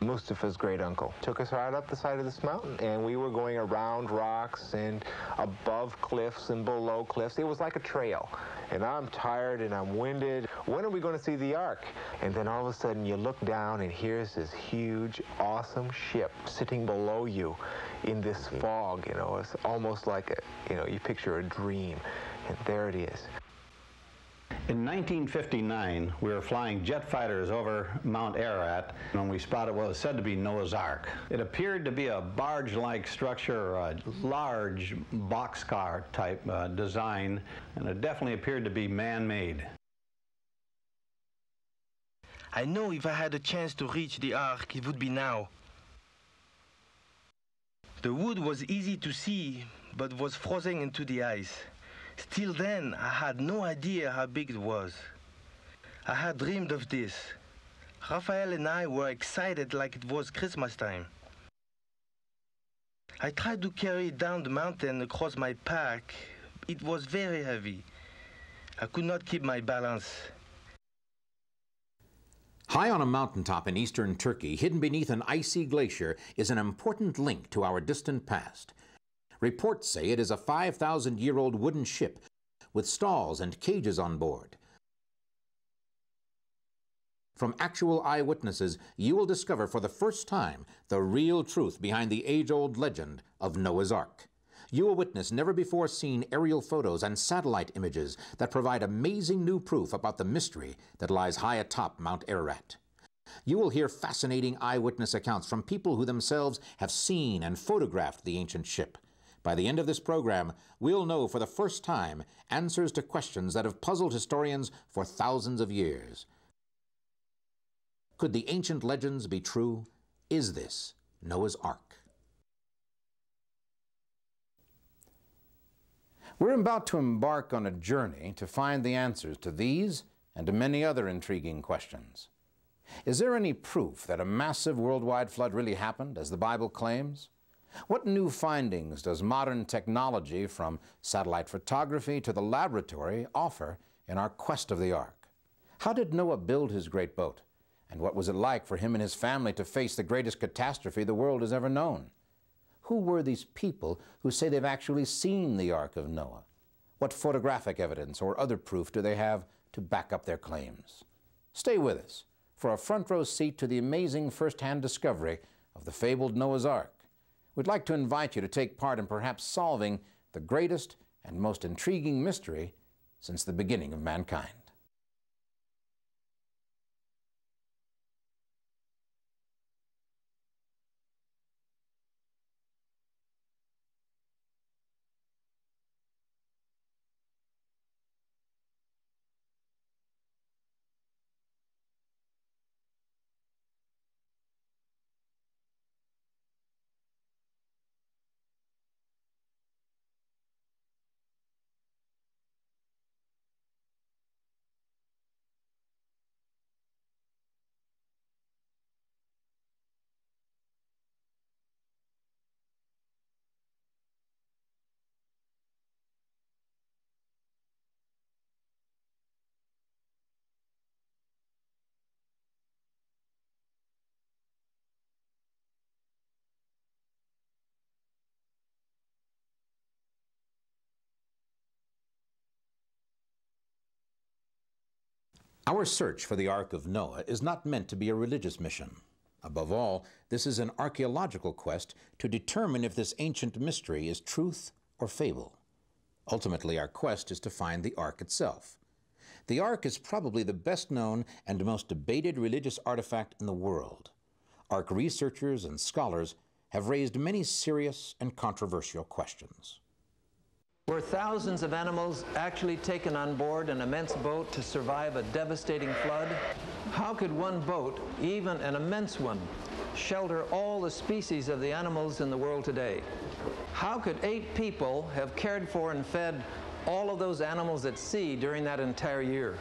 Mustafa's great uncle took us right up the side of this mountain, and we were going around rocks and above cliffs and below cliffs. It was like a trail, and I'm tired and I'm winded. When are we going to see the Ark? And then all of a sudden you look down and here's this huge, awesome ship sitting below you in this fog. You know, it's almost like you picture a dream, and there it is. In 1959, we were flying jet fighters over Mount Ararat when we spotted what was said to be Noah's Ark. It appeared to be a barge-like structure, a large boxcar type design, and it definitely appeared to be man-made. I know if I had a chance to reach the Ark, it would be now. The wood was easy to see, but was frozen into the ice. Still then, I had no idea how big it was. I had dreamed of this. Raphael and I were excited like it was Christmas time. I tried to carry it down the mountain across my pack. It was very heavy. I could not keep my balance. High on a mountaintop in eastern Turkey, hidden beneath an icy glacier, is an important link to our distant past. Reports say it is a 5,000-year-old wooden ship with stalls and cages on board. From actual eyewitnesses, you will discover for the first time the real truth behind the age-old legend of Noah's Ark. You will witness never-before-seen aerial photos and satellite images that provide amazing new proof about the mystery that lies high atop Mount Ararat. You will hear fascinating eyewitness accounts from people who themselves have seen and photographed the ancient ship. By the end of this program, we'll know for the first time answers to questions that have puzzled historians for thousands of years. Could the ancient legends be true? Is this Noah's Ark? We're about to embark on a journey to find the answers to these and to many other intriguing questions. Is there any proof that a massive worldwide flood really happened, as the Bible claims? What new findings does modern technology, from satellite photography to the laboratory, offer in our quest of the Ark? How did Noah build his great boat? And what was it like for him and his family to face the greatest catastrophe the world has ever known? Who were these people who say they've actually seen the Ark of Noah? What photographic evidence or other proof do they have to back up their claims? Stay with us for a front row seat to the amazing first-hand discovery of the fabled Noah's Ark. We'd like to invite you to take part in perhaps solving the greatest and most intriguing mystery since the beginning of mankind. Our search for the Ark of Noah is not meant to be a religious mission. Above all, this is an archaeological quest to determine if this ancient mystery is truth or fable. Ultimately, our quest is to find the Ark itself. The Ark is probably the best known and most debated religious artifact in the world. Ark researchers and scholars have raised many serious and controversial questions. Were thousands of animals actually taken on board an immense boat to survive a devastating flood? How could one boat, even an immense one, shelter all the species of the animals in the world today? How could 8 people have cared for and fed all of those animals at sea during that entire year?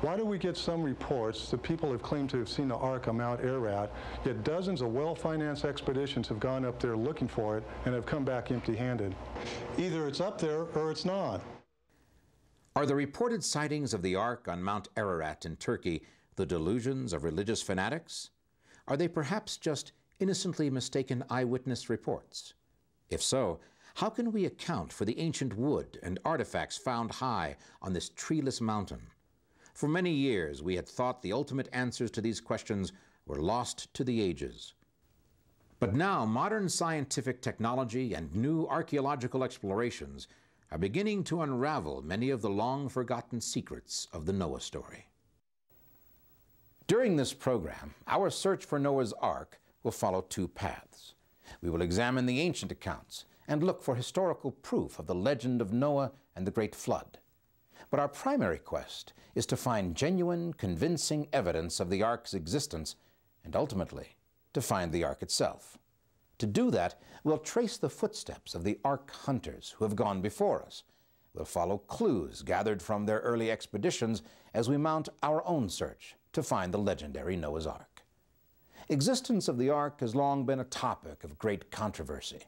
Why do we get some reports that people have claimed to have seen the Ark on Mount Ararat, yet dozens of well-financed expeditions have gone up there looking for it and have come back empty-handed? Either it's up there or it's not. Are the reported sightings of the Ark on Mount Ararat in Turkey the delusions of religious fanatics? Are they perhaps just innocently mistaken eyewitness reports? If so, how can we account for the ancient wood and artifacts found high on this treeless mountain? For many years, we had thought the ultimate answers to these questions were lost to the ages. But now, modern scientific technology and new archaeological explorations are beginning to unravel many of the long-forgotten secrets of the Noah story. During this program, our search for Noah's Ark will follow two paths. We will examine the ancient accounts and look for historical proof of the legend of Noah and the Great Flood. But our primary quest is to find genuine, convincing evidence of the Ark's existence and ultimately to find the Ark itself. To do that, we'll trace the footsteps of the Ark hunters who have gone before us. We'll follow clues gathered from their early expeditions as we mount our own search to find the legendary Noah's Ark. Existence of the Ark has long been a topic of great controversy.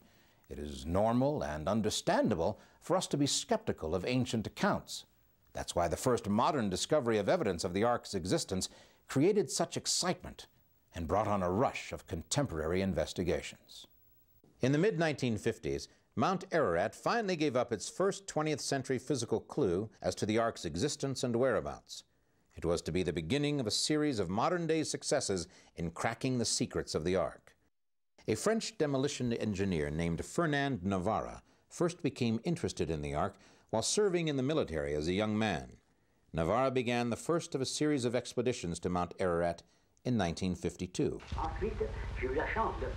It is normal and understandable for us to be skeptical of ancient accounts. That's why the first modern discovery of evidence of the Ark's existence created such excitement and brought on a rush of contemporary investigations. In the mid-1950s, Mount Ararat finally gave up its first 20th century physical clue as to the Ark's existence and whereabouts. It was to be the beginning of a series of modern-day successes in cracking the secrets of the Ark. A French demolition engineer named Fernand Navarra first became interested in the Ark while serving in the military as a young man. Navarra began the first of a series of expeditions to Mount Ararat in 1952.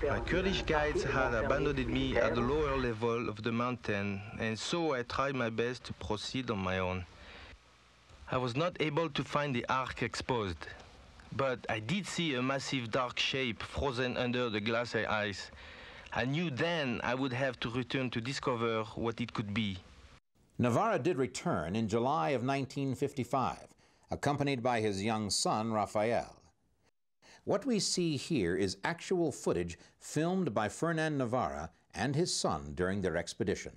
My Kurdish guides had abandoned me at the lower level of the mountain, and so I tried my best to proceed on my own. I was not able to find the Ark exposed, but I did see a massive dark shape frozen under the glacier ice. I knew then I would have to return to discover what it could be. Navarra did return in July of 1955, accompanied by his young son, Raphael. What we see here is actual footage filmed by Fernand Navarra and his son during their expedition.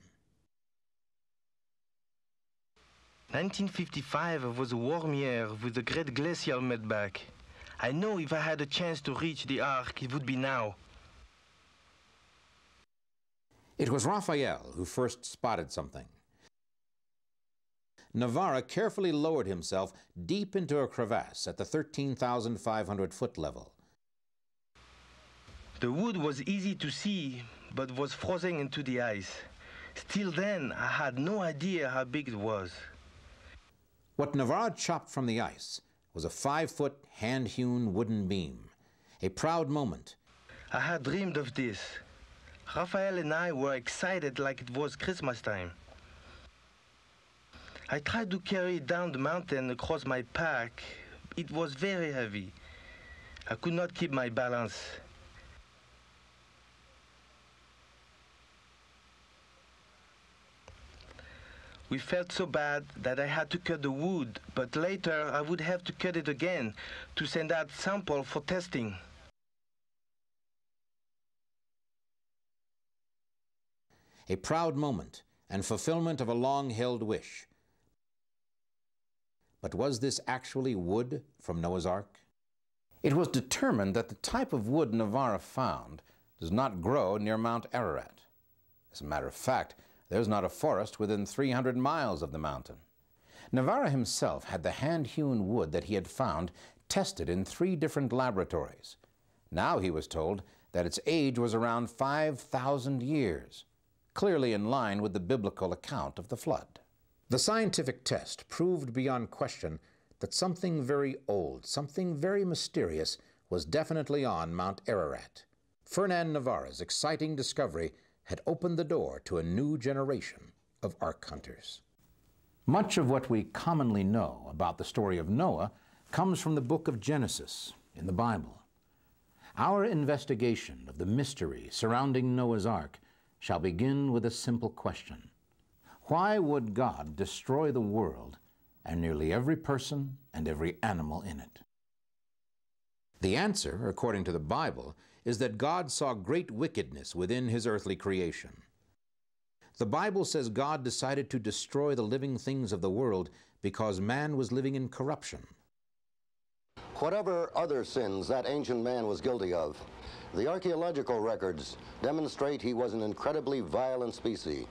1955 was a warm year with the great glacial meltback. I know if I had a chance to reach the Ark, it would be now. It was Raphael who first spotted something. Navarra carefully lowered himself deep into a crevasse at the 13,500-foot level. The wood was easy to see, but was frozen into the ice. Still then, I had no idea how big it was. What Navarra chopped from the ice was a 5-foot hand-hewn wooden beam. A proud moment. I had dreamed of this. Raphael and I were excited like it was Christmas time. I tried to carry it down the mountain across my pack. It was very heavy. I could not keep my balance. We felt so bad that I had to cut the wood, but later I would have to cut it again to send out sample for testing. A proud moment and fulfillment of a long-held wish. But was this actually wood from Noah's Ark? It was determined that the type of wood Navarra found does not grow near Mount Ararat. As a matter of fact, there's not a forest within 300 miles of the mountain. Navarra himself had the hand-hewn wood that he had found tested in 3 different laboratories. Now he was told that its age was around 5,000 years, clearly in line with the biblical account of the flood. The scientific test proved beyond question that something very old, something very mysterious, was definitely on Mount Ararat. Fernand Navarra's exciting discovery had opened the door to a new generation of Ark hunters. Much of what we commonly know about the story of Noah comes from the book of Genesis in the Bible. Our investigation of the mystery surrounding Noah's Ark shall begin with a simple question. Why would God destroy the world and nearly every person and every animal in it? The answer, according to the Bible, is that God saw great wickedness within his earthly creation. The Bible says God decided to destroy the living things of the world because man was living in corruption. Whatever other sins that ancient man was guilty of, the archaeological records demonstrate he was an incredibly violent species.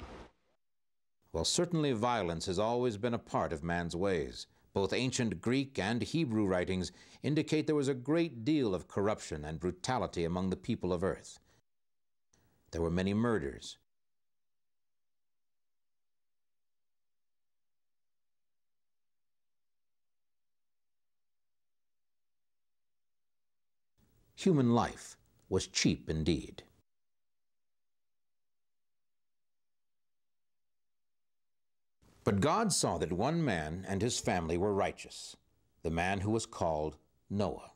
Well, certainly violence has always been a part of man's ways. Both ancient Greek and Hebrew writings indicate there was a great deal of corruption and brutality among the people of Earth. There were many murders. Human life was cheap indeed. But God saw that one man and his family were righteous, the man who was called Noah.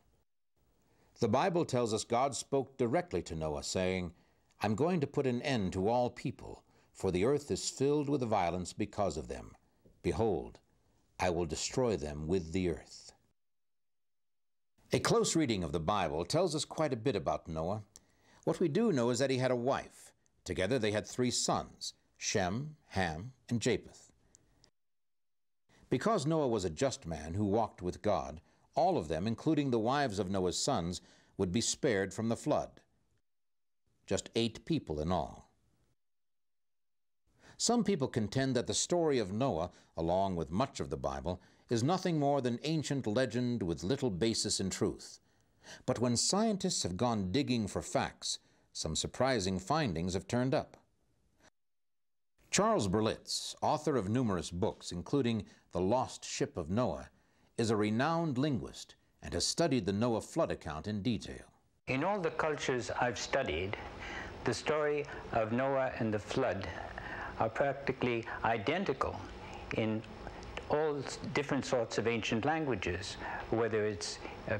The Bible tells us God spoke directly to Noah, saying, "I'm going to put an end to all people, for the earth is filled with violence because of them. Behold, I will destroy them with the earth." A close reading of the Bible tells us quite a bit about Noah. What we do know is that he had a wife. Together they had 3 sons, Shem, Ham, and Japheth. Because Noah was a just man who walked with God, all of them, including the wives of Noah's sons, would be spared from the flood. Just 8 people in all. Some people contend that the story of Noah, along with much of the Bible, is nothing more than ancient legend with little basis in truth. But when scientists have gone digging for facts, some surprising findings have turned up. Charles Berlitz, author of numerous books, including The Lost Ship of Noah, is a renowned linguist and has studied the Noah flood account in detail. In all the cultures I've studied, the story of Noah and the flood are practically identical in all different sorts of ancient languages, whether it's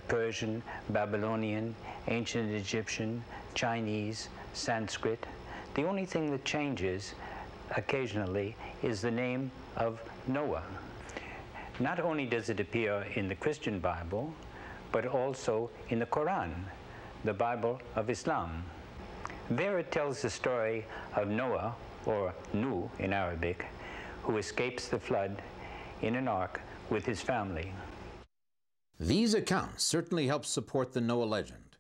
Persian, Babylonian, ancient Egyptian, Chinese, Sanskrit. The only thing that changes occasionally is the name of Noah. Not only does it appear in the Christian Bible, but also in the Quran, the Bible of Islam. There it tells the story of Noah, or Nuh in Arabic, who escapes the flood in an ark with his family. These accounts certainly help support the Noah legend.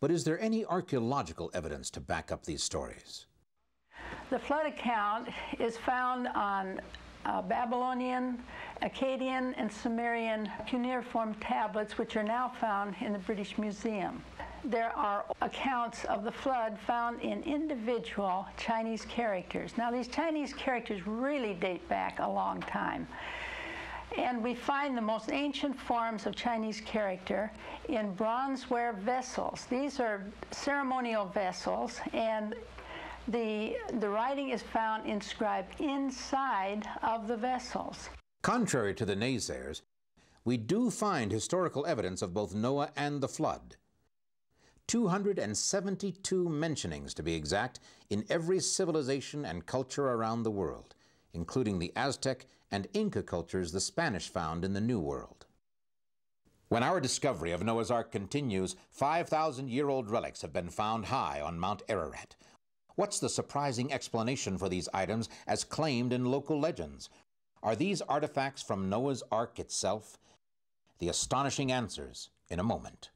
But is there any archaeological evidence to back up these stories? The flood account is found on Babylonian, Akkadian, and Sumerian cuneiform tablets, which are now found in the British Museum. There are accounts of the flood found in individual Chinese characters. Now, these Chinese characters really date back a long time. And we find the most ancient forms of Chinese character in bronzeware vessels. These are ceremonial vessels, and the writing is found inscribed inside of the vessels. Contrary to the naysayers, we do find historical evidence of both Noah and the flood. 272 mentionings, to be exact, in every civilization and culture around the world, including the Aztec and Inca cultures the Spanish found in the New World. When our discovery of Noah's Ark continues, 5,000-year-old relics have been found high on Mount Ararat. What's the surprising explanation for these items as claimed in local legends? Are these artifacts from Noah's Ark itself? The astonishing answers in a moment.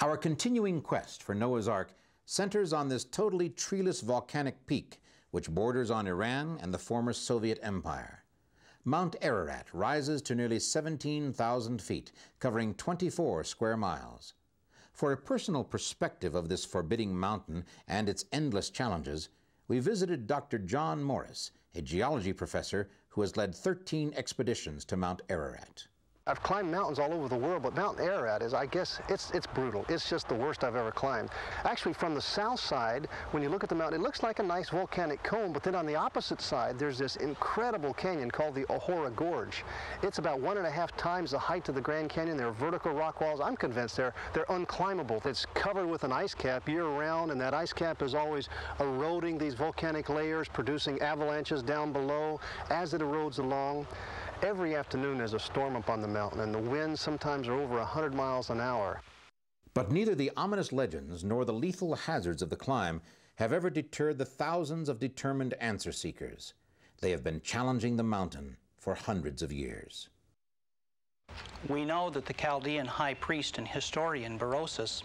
Our continuing quest for Noah's Ark centers on this totally treeless volcanic peak which borders on Iran and the former Soviet Empire. Mount Ararat rises to nearly 17,000 feet, covering 24 square miles. For a personal perspective of this forbidding mountain and its endless challenges, we visited Dr. John Morris, a geology professor who has led 13 expeditions to Mount Ararat. I've climbed mountains all over the world, but Mount Ararat is, I guess, it's brutal. It's just the worst I've ever climbed. Actually, from the south side, when you look at the mountain, it looks like a nice volcanic cone, but then on the opposite side, there's this incredible canyon called the Ohora Gorge. It's about 1.5 times the height of the Grand Canyon. There are vertical rock walls. I'm convinced they're unclimbable. It's covered with an ice cap year-round, and that ice cap is always eroding these volcanic layers, producing avalanches down below as it erodes along. Every afternoon there's a storm up on the mountain, and the winds sometimes are over 100 miles an hour. But neither the ominous legends nor the lethal hazards of the climb have ever deterred the thousands of determined answer seekers. They have been challenging the mountain for hundreds of years. We know that the Chaldean high priest and historian Berosus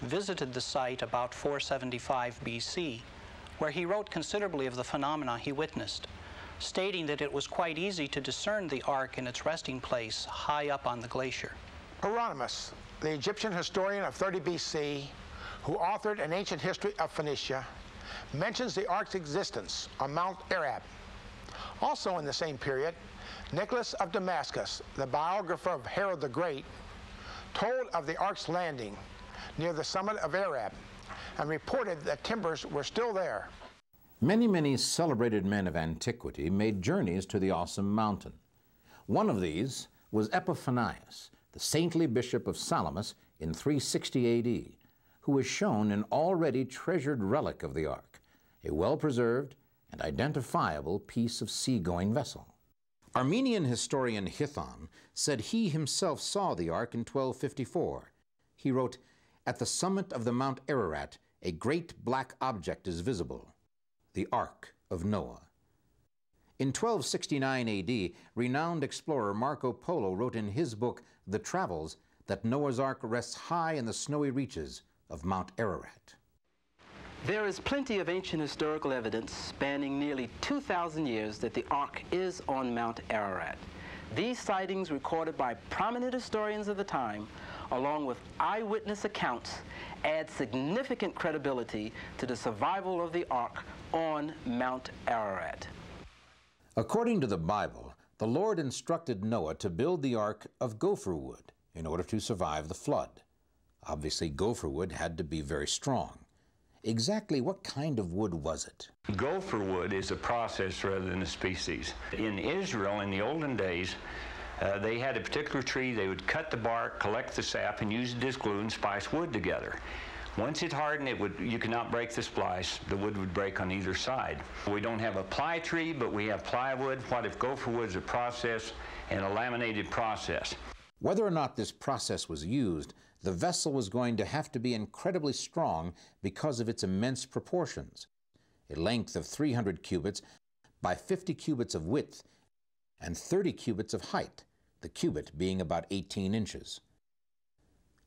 visited the site about 475 BC, where he wrote considerably of the phenomena he witnessed, stating that it was quite easy to discern the ark in its resting place high up on the glacier. Hieronymus, the Egyptian historian of 30 BC, who authored an ancient history of Phoenicia, mentions the ark's existence on Mount Ararat. Also in the same period, Nicholas of Damascus, the biographer of Herod the Great, told of the ark's landing near the summit of Ararat and reported that timbers were still there. Many celebrated men of antiquity made journeys to the awesome mountain. One of these was Epiphanius, the saintly bishop of Salamis in 360 AD, who was shown an already treasured relic of the ark, a well-preserved and identifiable piece of sea-going vessel. Armenian historian Hithon said he himself saw the ark in 1254. He wrote, "At the summit of the Mount Ararat, a great black object is visible, the Ark of Noah." In 1269 AD, renowned explorer Marco Polo wrote in his book, The Travels, that Noah's Ark rests high in the snowy reaches of Mount Ararat. There is plenty of ancient historical evidence spanning nearly 2,000 years that the Ark is on Mount Ararat. These sightings, recorded by prominent historians of the time, along with eyewitness accounts, add significant credibility to the survival of the Ark on Mount Ararat. According to the Bible, the Lord instructed Noah to build the ark of gopher wood in order to survive the flood. Obviously, gopher wood had to be very strong. Exactly what kind of wood was it? Gopher wood is a process rather than a species. In Israel, in the olden days, they had a particular tree. They would cut the bark, collect the sap, and use it as glue and splice wood together. Once it hardened, you could not break the splice. The wood would break on either side. We don't have a ply tree, but we have plywood. What if gopher wood is a process and a laminated process? Whether or not this process was used, the vessel was going to have to be incredibly strong because of its immense proportions. A length of 300 cubits by 50 cubits of width and 30 cubits of height, the cubit being about 18 inches.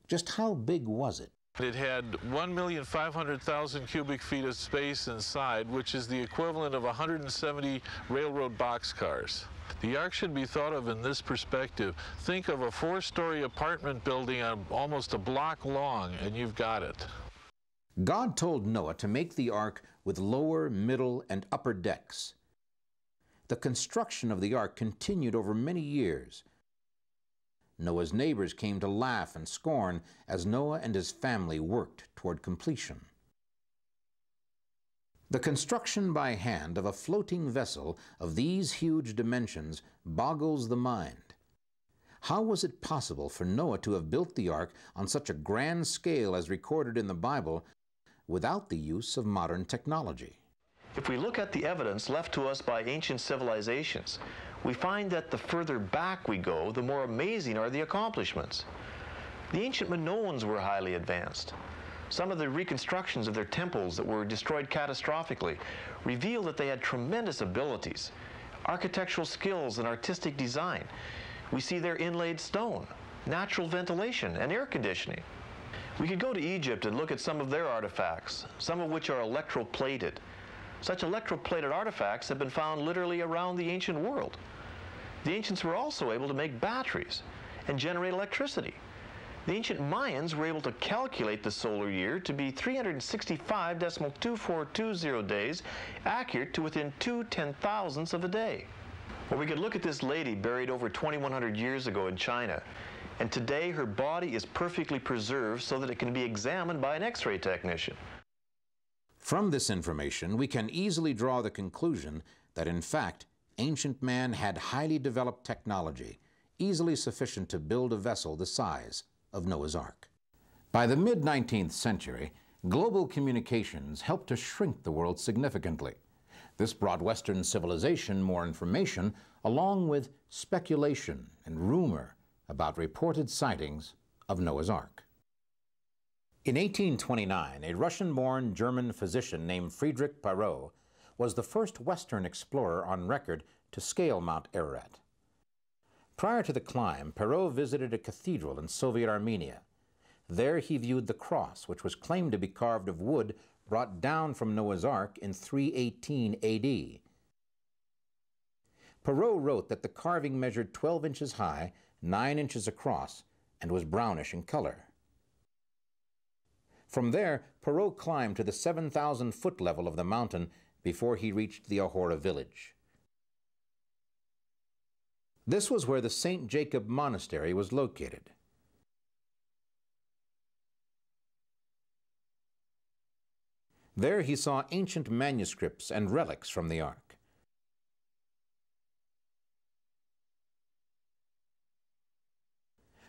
Just how big was it? It had 1,500,000 cubic feet of space inside, which is the equivalent of 170 railroad boxcars. The ark should be thought of in this perspective. Think of a 4-story apartment building almost a block long, and you've got it. God told Noah to make the ark with lower, middle, and upper decks. The construction of the ark continued over many years. Noah's neighbors came to laugh and scorn as Noah and his family worked toward completion. The construction by hand of a floating vessel of these huge dimensions boggles the mind. How was it possible for Noah to have built the ark on such a grand scale as recorded in the Bible without the use of modern technology? If we look at the evidence left to us by ancient civilizations, we find that the further back we go, the more amazing are the accomplishments. The ancient Minoans were highly advanced. Some of the reconstructions of their temples that were destroyed catastrophically reveal that they had tremendous abilities, architectural skills, and artistic design. We see their inlaid stone, natural ventilation, and air conditioning. We could go to Egypt and look at some of their artifacts, some of which are electroplated. Such electroplated artifacts have been found literally around the ancient world. The ancients were also able to make batteries and generate electricity. The ancient Mayans were able to calculate the solar year to be 365.2420 days, accurate to within 2/10,000ths of a day. Or we could look at this lady buried over 2,100 years ago in China, and today her body is perfectly preserved so that it can be examined by an X-ray technician. From this information, we can easily draw the conclusion that, in fact, ancient man had highly developed technology, easily sufficient to build a vessel the size of Noah's Ark. By the mid-19th century, global communications helped to shrink the world significantly. This brought Western civilization more information, along with speculation and rumor about reported sightings of Noah's Ark. In 1829, a Russian-born German physician named Friedrich Perot was the first Western explorer on record to scale Mount Ararat. Prior to the climb, Perot visited a cathedral in Soviet Armenia. There he viewed the cross, which was claimed to be carved of wood brought down from Noah's Ark in 318 AD. Perot wrote that the carving measured 12 inches high, 9 inches across, and was brownish in color. From there, Perot climbed to the 7,000-foot level of the mountain before he reached the Ahora village. This was where the St. Jacob Monastery was located. There he saw ancient manuscripts and relics from the Ark.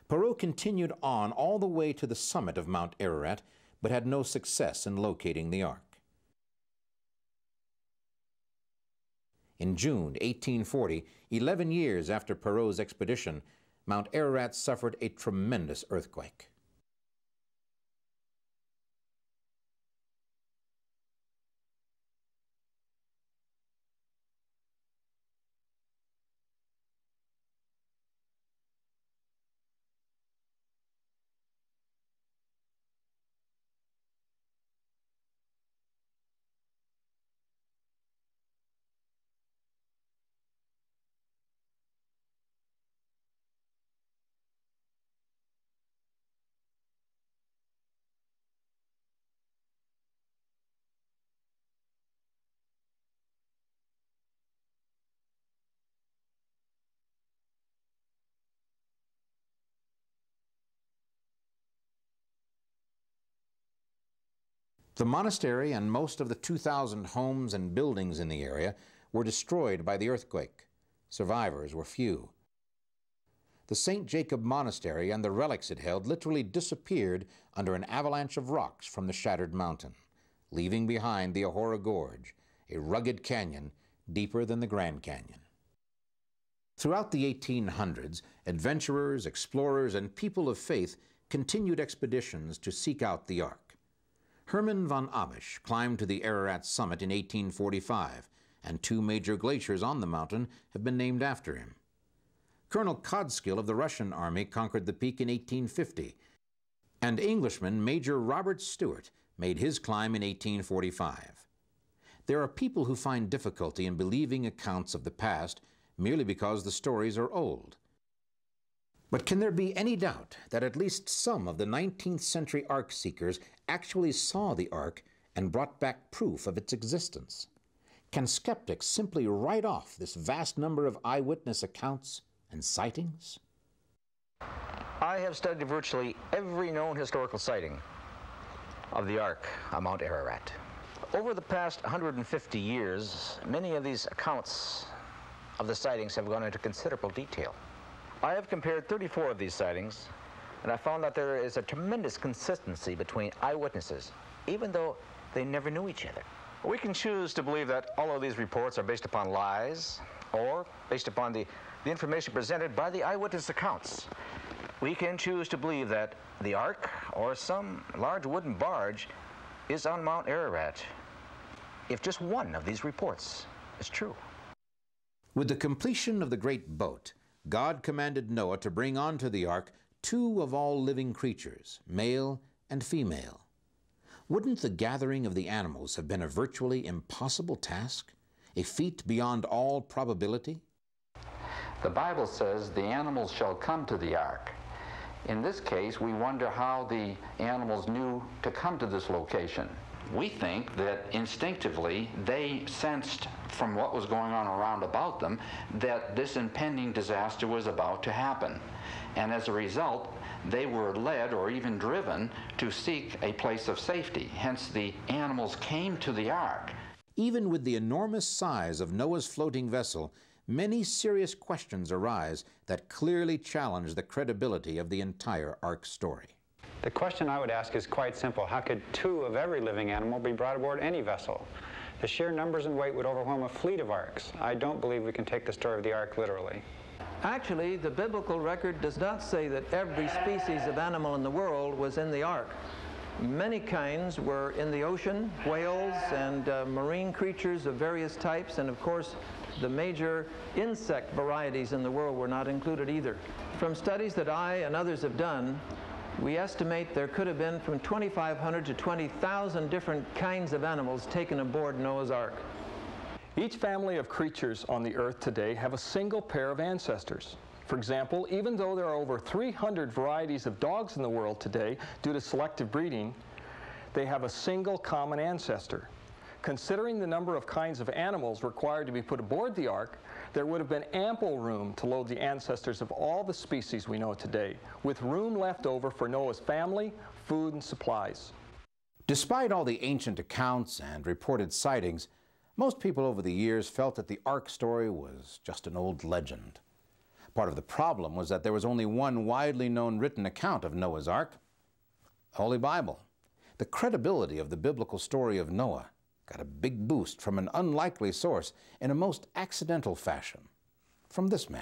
Perot continued on all the way to the summit of Mount Ararat, but had no success in locating the Ark. In June 1840, 11 years after Perot's expedition, Mount Ararat suffered a tremendous earthquake. The monastery and most of the 2,000 homes and buildings in the area were destroyed by the earthquake. Survivors were few. The St. Jacob Monastery and the relics it held literally disappeared under an avalanche of rocks from the shattered mountain, leaving behind the Ahora Gorge, a rugged canyon deeper than the Grand Canyon. Throughout the 1800s, adventurers, explorers, and people of faith continued expeditions to seek out the Ark. Herman von Abisch climbed to the Ararat summit in 1845, and 2 major glaciers on the mountain have been named after him. Colonel Kosgil of the Russian Army conquered the peak in 1850, and Englishman Major Robert Stewart made his climb in 1845. There are people who find difficulty in believing accounts of the past merely because the stories are old. But can there be any doubt that at least some of the 19th century Ark seekers actually saw the Ark and brought back proof of its existence? Can skeptics simply write off this vast number of eyewitness accounts and sightings? I have studied virtually every known historical sighting of the Ark on Mount Ararat. Over the past 150 years, many of these accounts of the sightings have gone into considerable detail. I have compared 34 of these sightings, and I found that there is a tremendous consistency between eyewitnesses, even though they never knew each other. We can choose to believe that all of these reports are based upon lies, or based upon the information presented by the eyewitness accounts. We can choose to believe that the Ark, or some large wooden barge, is on Mount Ararat, if just one of these reports is true. With the completion of the great boat, God commanded Noah to bring onto the Ark 2 of all living creatures, male and female. Wouldn't the gathering of the animals have been a virtually impossible task, a feat beyond all probability? The Bible says the animals shall come to the Ark. In this case, we wonder how the animals knew to come to this location. We think that instinctively they sensed from what was going on around about them that this impending disaster was about to happen. And as a result, they were led or even driven to seek a place of safety. Hence, the animals came to the Ark. Even with the enormous size of Noah's floating vessel, many serious questions arise that clearly challenge the credibility of the entire Ark story. The question I would ask is quite simple. How could 2 of every living animal be brought aboard any vessel? The sheer numbers and weight would overwhelm a fleet of arks. I don't believe we can take the story of the ark literally. Actually, the biblical record does not say that every species of animal in the world was in the ark. Many kinds were in the ocean, whales and marine creatures of various types, and of course the major insect varieties in the world were not included either. From studies that I and others have done, we estimate there could have been from 2,500 to 20,000 different kinds of animals taken aboard Noah's Ark. Each family of creatures on the earth today have a single pair of ancestors. For example, even though there are over 300 varieties of dogs in the world today due to selective breeding, they have a single common ancestor. Considering the number of kinds of animals required to be put aboard the ark, there would have been ample room to load the ancestors of all the species we know today, with room left over for Noah's family, food, and supplies. Despite all the ancient accounts and reported sightings, most people over the years felt that the Ark story was just an old legend. Part of the problem was that there was only one widely known written account of Noah's Ark, the Holy Bible. The credibility of the biblical story of Noah got a big boost from an unlikely source in a most accidental fashion, from this man.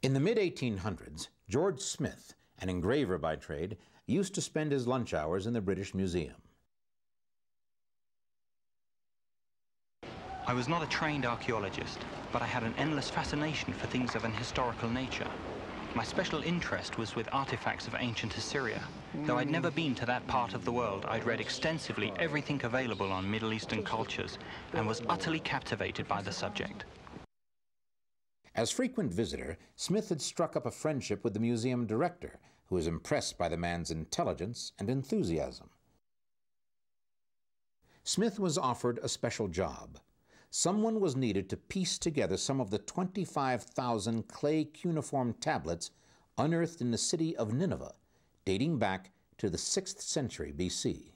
In the mid-1800s, George Smith, an engraver by trade, used to spend his lunch hours in the British Museum. I was not a trained archaeologist, but I had an endless fascination for things of an historical nature. My special interest was with artifacts of ancient Assyria. Though I'd never been to that part of the world, I'd read extensively everything available on Middle Eastern cultures and was utterly captivated by the subject. As frequent visitor, Smith had struck up a friendship with the museum director, who was impressed by the man's intelligence and enthusiasm. Smith was offered a special job. Someone was needed to piece together some of the 25,000 clay cuneiform tablets unearthed in the city of Nineveh, dating back to the 6th century BC.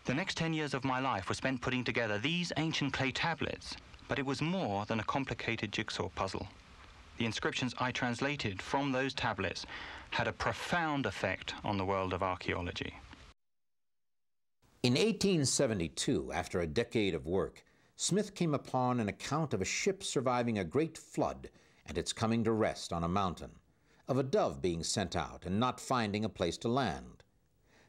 The next 10 years of my life were spent putting together these ancient clay tablets, but it was more than a complicated jigsaw puzzle. The inscriptions I translated from those tablets had a profound effect on the world of archaeology. In 1872, after a decade of work, Smith came upon an account of a ship surviving a great flood and its coming to rest on a mountain, of a dove being sent out and not finding a place to land.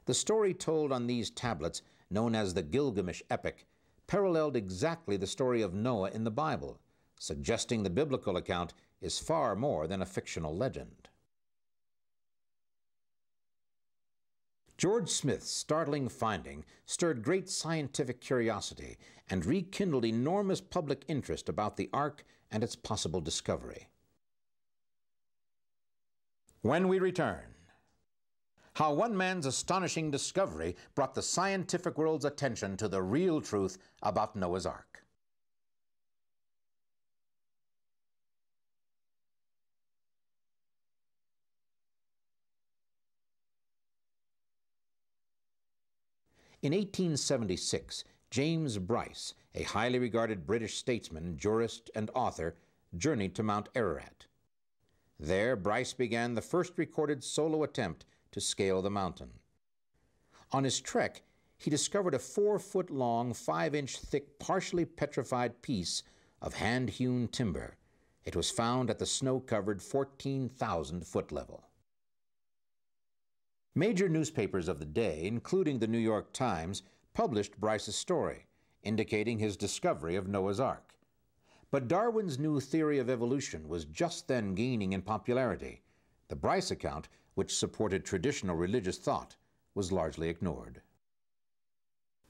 The story told on these tablets, known as the Gilgamesh epic, paralleled exactly the story of Noah in the Bible, suggesting the biblical account is far more than a fictional legend. George Smith's startling finding stirred great scientific curiosity and rekindled enormous public interest about the Ark and its possible discovery. When we return, how one man's astonishing discovery brought the scientific world's attention to the real truth about Noah's Ark. In 1876, James Bryce, a highly regarded British statesman, jurist, and author, journeyed to Mount Ararat. There, Bryce began the first recorded solo attempt to scale the mountain. On his trek, he discovered a 4-foot-long, 5-inch thick, partially petrified piece of hand-hewn timber. It was found at the snow-covered 14,000-foot level. Major newspapers of the day, including the New York Times, published Bryce's story, indicating his discovery of Noah's Ark. But Darwin's new theory of evolution was just then gaining in popularity. The Bryce account, which supported traditional religious thought, was largely ignored.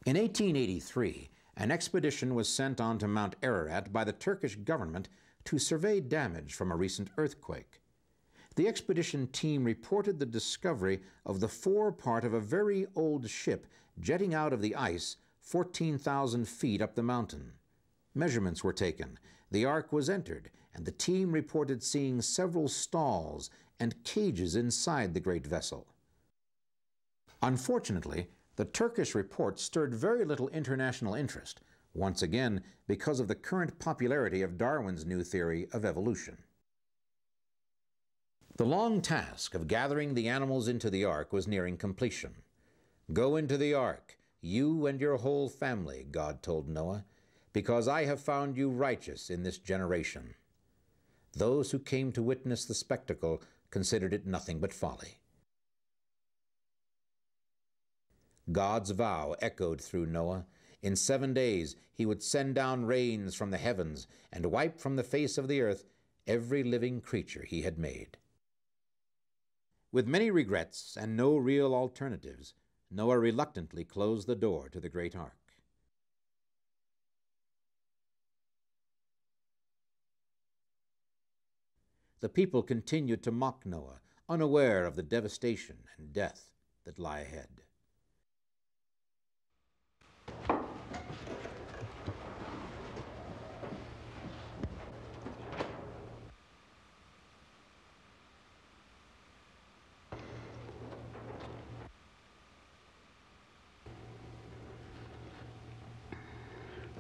In 1883, an expedition was sent on to Mount Ararat by the Turkish government to survey damage from a recent earthquake. The expedition team reported the discovery of the forepart of a very old ship jetting out of the ice 14,000 feet up the mountain. Measurements were taken, the Ark was entered, and the team reported seeing several stalls and cages inside the great vessel. Unfortunately, the Turkish report stirred very little international interest, once again because of the current popularity of Darwin's new theory of evolution. The long task of gathering the animals into the Ark was nearing completion. "Go into the Ark, you and your whole family, God told Noah, because I have found you righteous in this generation. Those who came to witness the spectacle considered it nothing but folly. God's vow echoed through Noah. In 7 days he would send down rains from the heavens and wipe from the face of the earth every living creature he had made. With many regrets and no real alternatives, Noah reluctantly closed the door to the great ark. The people continued to mock Noah, unaware of the devastation and death that lie ahead.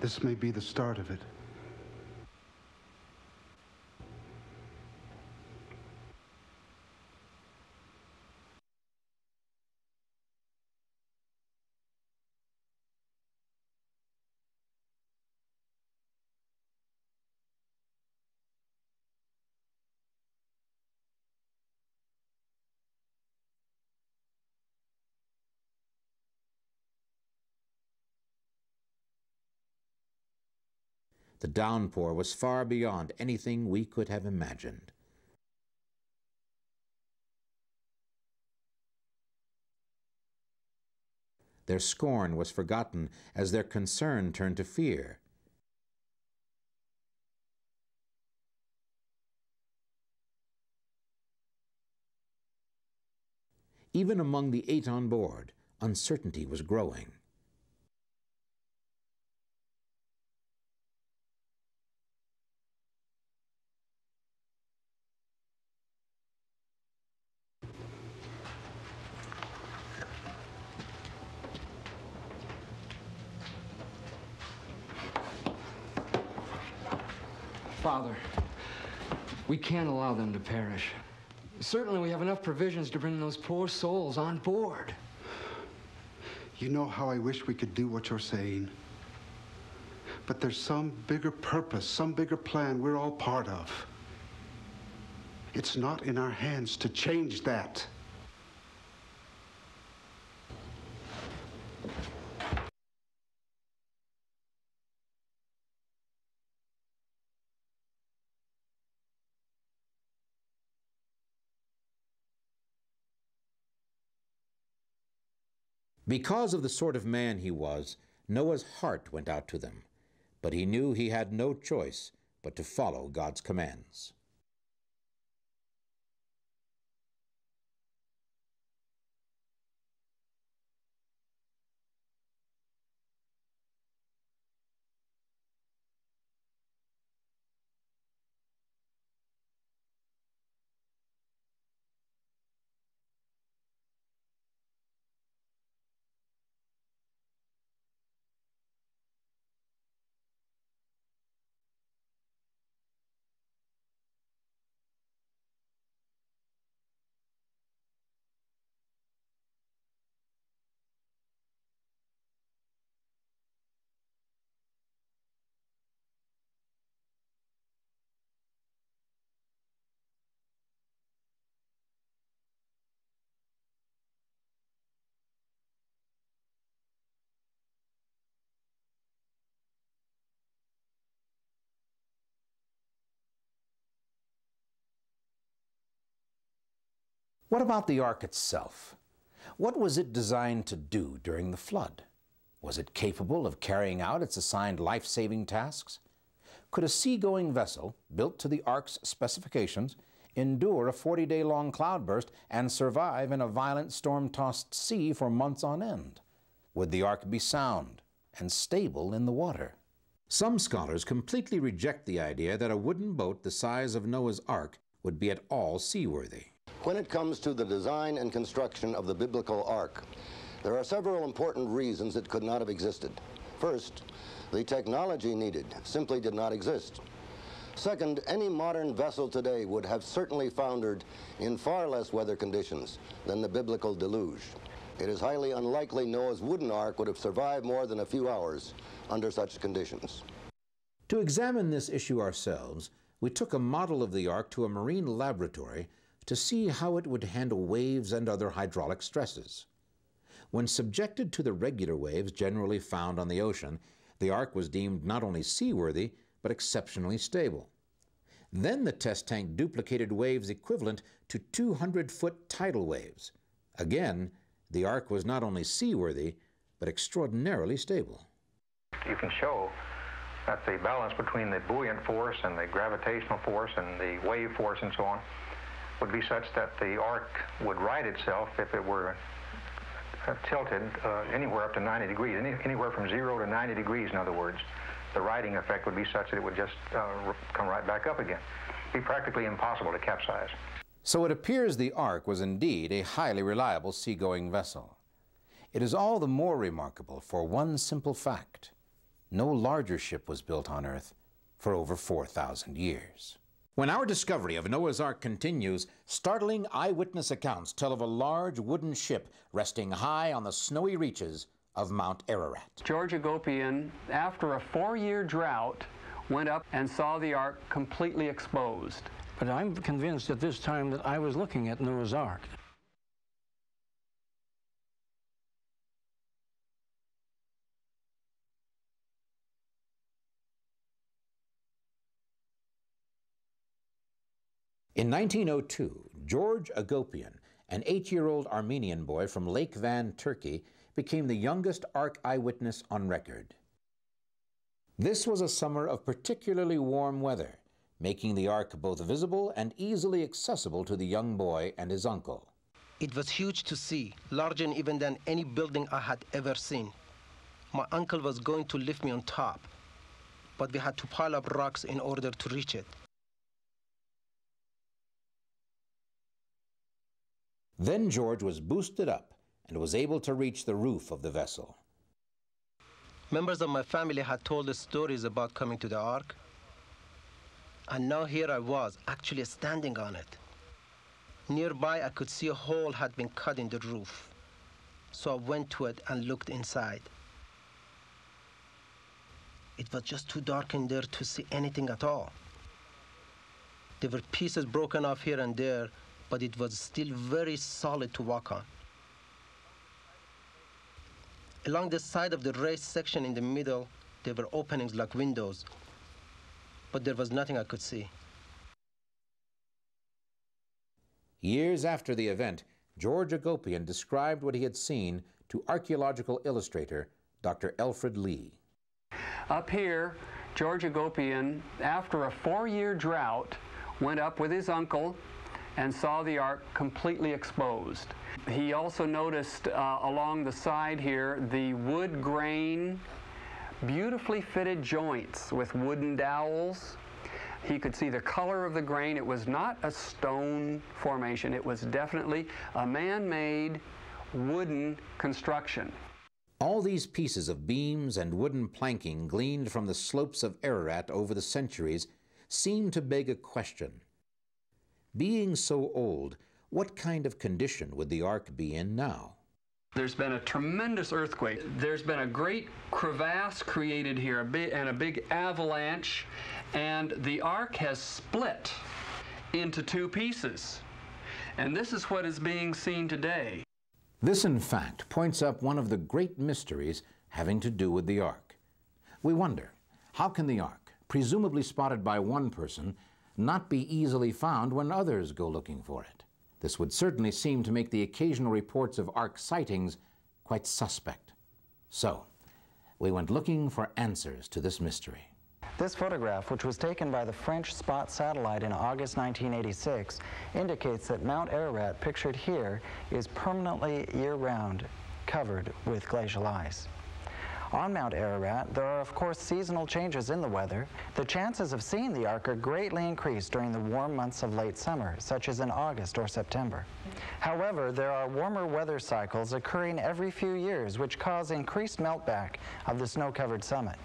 This may be the start of it. The downpour was far beyond anything we could have imagined. Their scorn was forgotten as their concern turned to fear. Even among the 8 on board, uncertainty was growing. Father, we can't allow them to perish. Certainly we have enough provisions to bring those poor souls on board. You know how I wish we could do what you're saying. But there's some bigger purpose, some bigger plan we're all part of. It's not in our hands to change that. Because of the sort of man he was, Noah's heart went out to them, but he knew he had no choice but to follow God's commands. What about the ark itself? What was it designed to do during the flood? Was it capable of carrying out its assigned life-saving tasks? Could a seagoing vessel, built to the ark's specifications, endure a 40-day-long cloudburst and survive in a violent storm-tossed sea for months on end? Would the ark be sound and stable in the water? Some scholars completely reject the idea that a wooden boat the size of Noah's Ark would be at all seaworthy. When it comes to the design and construction of the biblical ark, there are several important reasons it could not have existed. First, the technology needed simply did not exist. Second, any modern vessel today would have certainly foundered in far less weather conditions than the biblical deluge. It is highly unlikely Noah's wooden ark would have survived more than a few hours under such conditions. To examine this issue ourselves, we took a model of the ark to a marine laboratory to see how it would handle waves and other hydraulic stresses. When subjected to the regular waves generally found on the ocean, the ark was deemed not only seaworthy, but exceptionally stable. Then the test tank duplicated waves equivalent to 200-foot tidal waves. Again, the ark was not only seaworthy, but extraordinarily stable. You can show that the balance between the buoyant force and the gravitational force and the wave force and so on would be such that the ark would right itself if it were tilted anywhere up to 90 degrees, anywhere from 0 to 90 degrees, in other words. The righting effect would be such that it would just come right back up again. It'd be practically impossible to capsize. So it appears the ark was indeed a highly reliable seagoing vessel. It is all the more remarkable for one simple fact. No larger ship was built on Earth for over 4,000 years. When our discovery of Noah's Ark continues, startling eyewitness accounts tell of a large wooden ship resting high on the snowy reaches of Mount Ararat. George Agopian, after a 4-year drought, went up and saw the ark completely exposed. But I'm convinced at this time that I was looking at Noah's Ark. In 1902, George Agopian, an 8-year-old Armenian boy from Lake Van, Turkey, became the youngest Ark eyewitness on record. This was a summer of particularly warm weather, making the Ark both visible and easily accessible to the young boy and his uncle. It was huge to see, larger even than any building I had ever seen. My uncle was going to lift me on top, but we had to pile up rocks in order to reach it. Then George was boosted up and was able to reach the roof of the vessel. Members of my family had told us stories about coming to the Ark, and now here I was, actually standing on it. Nearby, I could see a hole had been cut in the roof, so I went to it and looked inside. It was just too dark in there to see anything at all. There were pieces broken off here and there, but it was still very solid to walk on. Along the side of the raised section in the middle, there were openings like windows, but there was nothing I could see. Years after the event, George Agopian described what he had seen to archaeological illustrator Dr. Alfred Lee. Up here, George Agopian, after a 4-year drought, went up with his uncle and saw the ark completely exposed. He also noticed along the side here the wood grain, beautifully fitted joints with wooden dowels. He could see the color of the grain. It was not a stone formation. It was definitely a man-made wooden construction. All these pieces of beams and wooden planking gleaned from the slopes of Ararat over the centuries seem to beg a question. Being so old, what kind of condition would the ark be in now? There's been a tremendous earthquake. There's been a great crevasse created here, and a big avalanche, and the ark has split into 2 pieces. And this is what is being seen today. This, in fact, points up one of the great mysteries having to do with the ark. We wonder, how can the ark, presumably spotted by one person, not be easily found when others go looking for it? This would certainly seem to make the occasional reports of ark sightings quite suspect. So, we went looking for answers to this mystery. This photograph, which was taken by the French Spot satellite in August 1986, indicates that Mount Ararat, pictured here, is permanently year-round covered with glacial ice. On Mount Ararat, there are of course seasonal changes in the weather. The chances of seeing the ark are greatly increased during the warm months of late summer, such as in August or September. However, there are warmer weather cycles occurring every few years, which cause increased meltback of the snow-covered summit.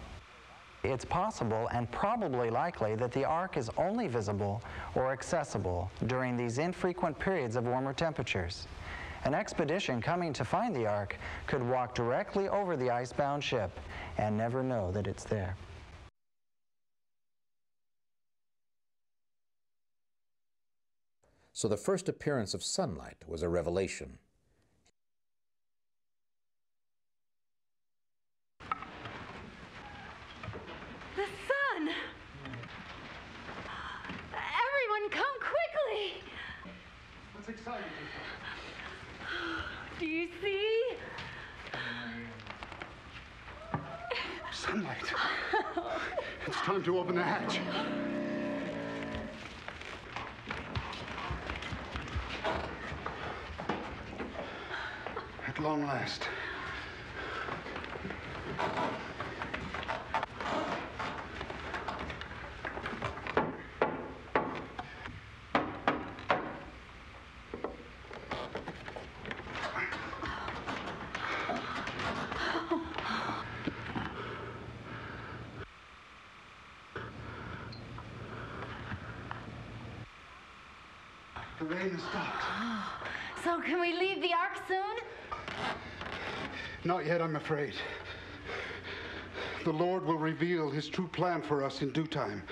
It's possible and probably likely that the ark is only visible or accessible during these infrequent periods of warmer temperatures. An expedition coming to find the Ark could walk directly over the icebound ship and never know that it's there. So the first appearance of sunlight was a revelation. The sun! Everyone come quickly! What's exciting you? Do you see? Sunlight. It's time to open the hatch. At long last. The rain has stopped. So can we leave the Ark soon? Not yet, I'm afraid. The Lord will reveal his true plan for us in due time.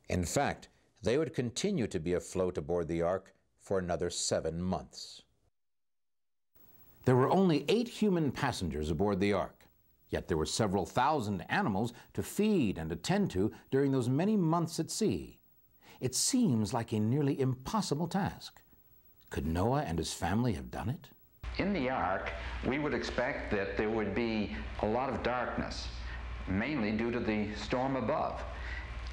In fact, they would continue to be afloat aboard the Ark for another 7 months. There were only 8 human passengers aboard the Ark, yet there were several thousand animals to feed and attend to during those many months at sea. It seems like a nearly impossible task. Could Noah and his family have done it? In the Ark, we would expect that there would be a lot of darkness, mainly due to the storm above.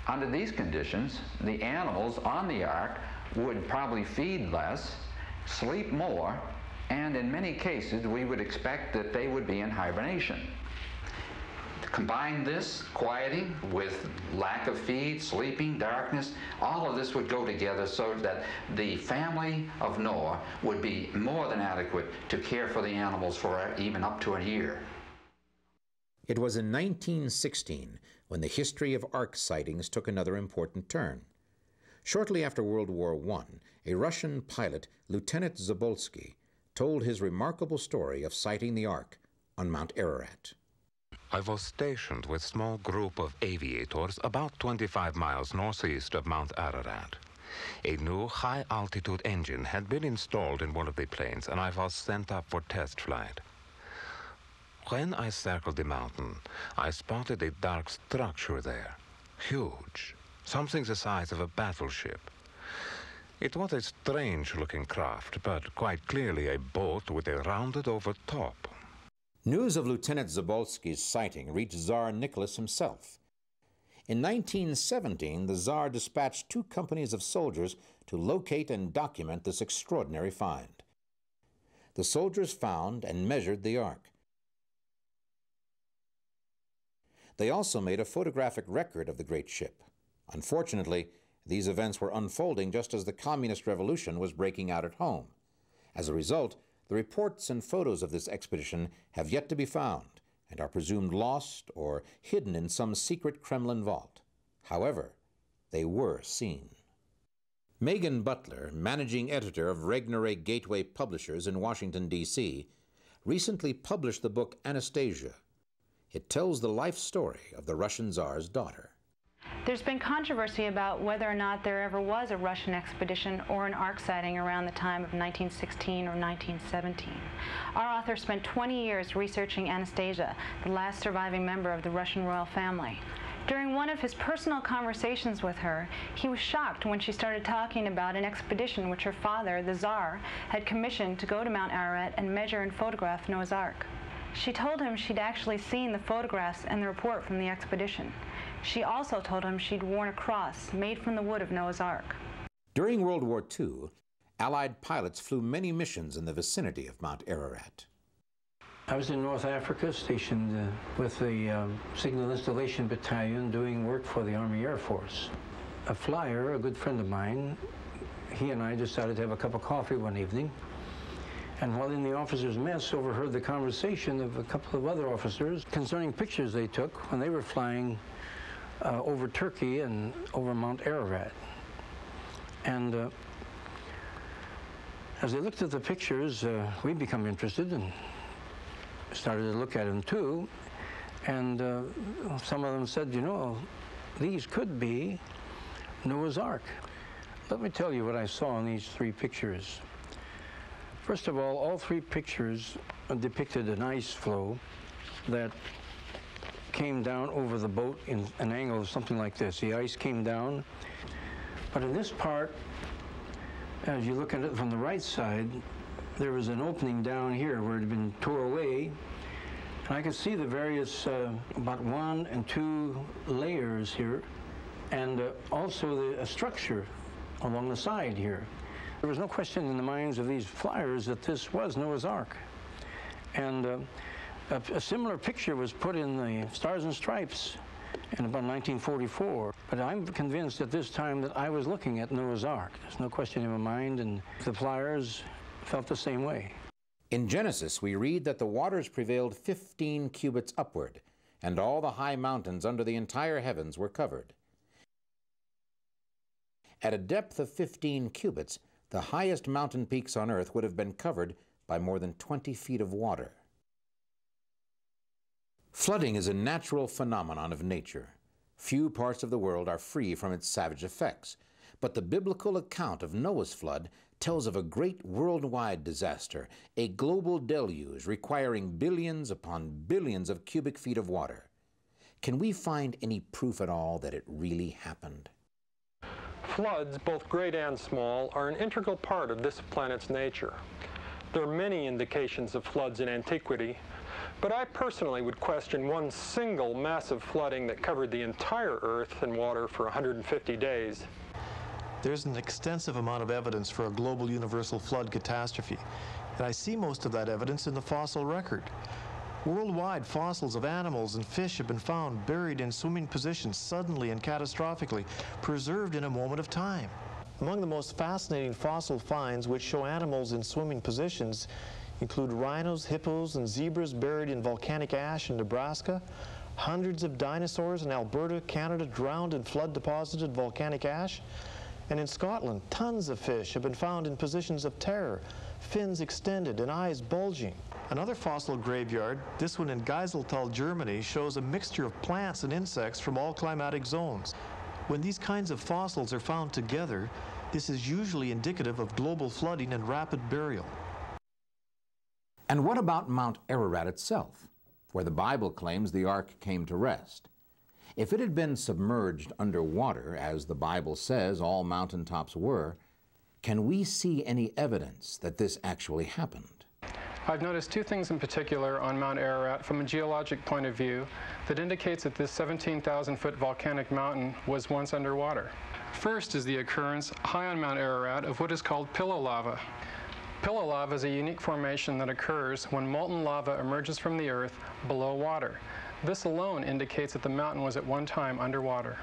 Under these conditions, the animals on the Ark would probably feed less, sleep more, and in many cases, we would expect that they would be in hibernation. Combine this quieting with lack of feed, sleeping, darkness, all of this would go together so that the family of Noah would be more than adequate to care for the animals for even up to a year. It was in 1916 when the history of Ark sightings took another important turn. Shortly after World War I, a Russian pilot, Lieutenant Zabolsky, told his remarkable story of sighting the Ark on Mount Ararat. I was stationed with a small group of aviators about 25 miles northeast of Mount Ararat. A new high-altitude engine had been installed in one of the planes, and I was sent up for test flight. When I circled the mountain, I spotted a dark structure there, huge, something the size of a battleship. It was a strange-looking craft, but quite clearly a boat with a rounded-over top. News of Lieutenant Zabolsky's sighting reached Tsar Nicholas himself. In 1917, the Tsar dispatched 2 companies of soldiers to locate and document this extraordinary find. The soldiers found and measured the Ark. They also made a photographic record of the great ship. Unfortunately, these events were unfolding just as the Communist Revolution was breaking out at home. As a result, the reports and photos of this expedition have yet to be found and are presumed lost or hidden in some secret Kremlin vault. However, they were seen. Megan Butler, managing editor of Regnery Gateway Publishers in Washington, D.C., recently published the book Anastasia. It tells the life story of the Russian Tsar's daughter. There's been controversy about whether or not there ever was a Russian expedition or an Ark sighting around the time of 1916 or 1917. Our author spent 20 years researching Anastasia, the last surviving member of the Russian royal family. During one of his personal conversations with her, he was shocked when she started talking about an expedition which her father, the Tsar, had commissioned to go to Mount Ararat and measure and photograph Noah's Ark. She told him she'd actually seen the photographs and the report from the expedition. She also told him she'd worn a cross made from the wood of Noah's Ark. During World War II, Allied pilots flew many missions in the vicinity of Mount Ararat. I was in North Africa, stationed with the Signal Installation Battalion doing work for the Army Air Force. A flyer, a good friend of mine, he and I decided to have a cup of coffee one evening. And while in the officers' mess, overheard the conversation of a couple of other officers concerning pictures they took when they were flying over Turkey and over Mount Ararat. And As I looked at the pictures, we become interested and started to look at them too. And some of them said, you know, these could be Noah's Ark. Let me tell you what I saw in these three pictures. First of all three pictures depicted an ice flow that came down over the boat in an angle of something like this. The ice came down, but in this part, as you look at it from the right side, there was an opening down here where it had been tore away. And I could see the various, about 1 and 2 layers here, and also a structure along the side here. There was no question in the minds of these flyers that this was Noah's Ark. And a similar picture was put in the Stars and Stripes in about 1944. But I'm convinced at this time that I was looking at Noah's Ark. There's no question in my mind, and the flyers felt the same way. In Genesis, we read that the waters prevailed 15 cubits upward, and all the high mountains under the entire heavens were covered. At a depth of 15 cubits, the highest mountain peaks on earth would have been covered by more than 20 feet of water. Flooding is a natural phenomenon of nature. Few parts of the world are free from its savage effects, but the biblical account of Noah's flood tells of a great worldwide disaster, a global deluge requiring billions upon billions of cubic feet of water. Can we find any proof at all that it really happened? Floods, both great and small, are an integral part of this planet's nature. There are many indications of floods in antiquity, but I personally would question one single massive flooding that covered the entire Earth in water for 150 days. There's an extensive amount of evidence for a global universal flood catastrophe, and I see most of that evidence in the fossil record. Worldwide, fossils of animals and fish have been found buried in swimming positions suddenly and catastrophically, preserved in a moment of time. Among the most fascinating fossil finds which show animals in swimming positions include rhinos, hippos, and zebras buried in volcanic ash in Nebraska, hundreds of dinosaurs in Alberta, Canada, drowned in flood-deposited volcanic ash, and in Scotland, tons of fish have been found in positions of terror, fins extended and eyes bulging. Another fossil graveyard, this one in Geiseltal, Germany, shows a mixture of plants and insects from all climatic zones. When these kinds of fossils are found together, this is usually indicative of global flooding and rapid burial. And what about Mount Ararat itself, where the Bible claims the ark came to rest? If it had been submerged underwater, as the Bible says all mountaintops were, can we see any evidence that this actually happened? I've noticed two things in particular on Mount Ararat from a geologic point of view that indicates that this 17,000-foot volcanic mountain was once underwater. First is the occurrence high on Mount Ararat of what is called pillow lava. Pillow lava is a unique formation that occurs when molten lava emerges from the earth below water. This alone indicates that the mountain was at one time underwater.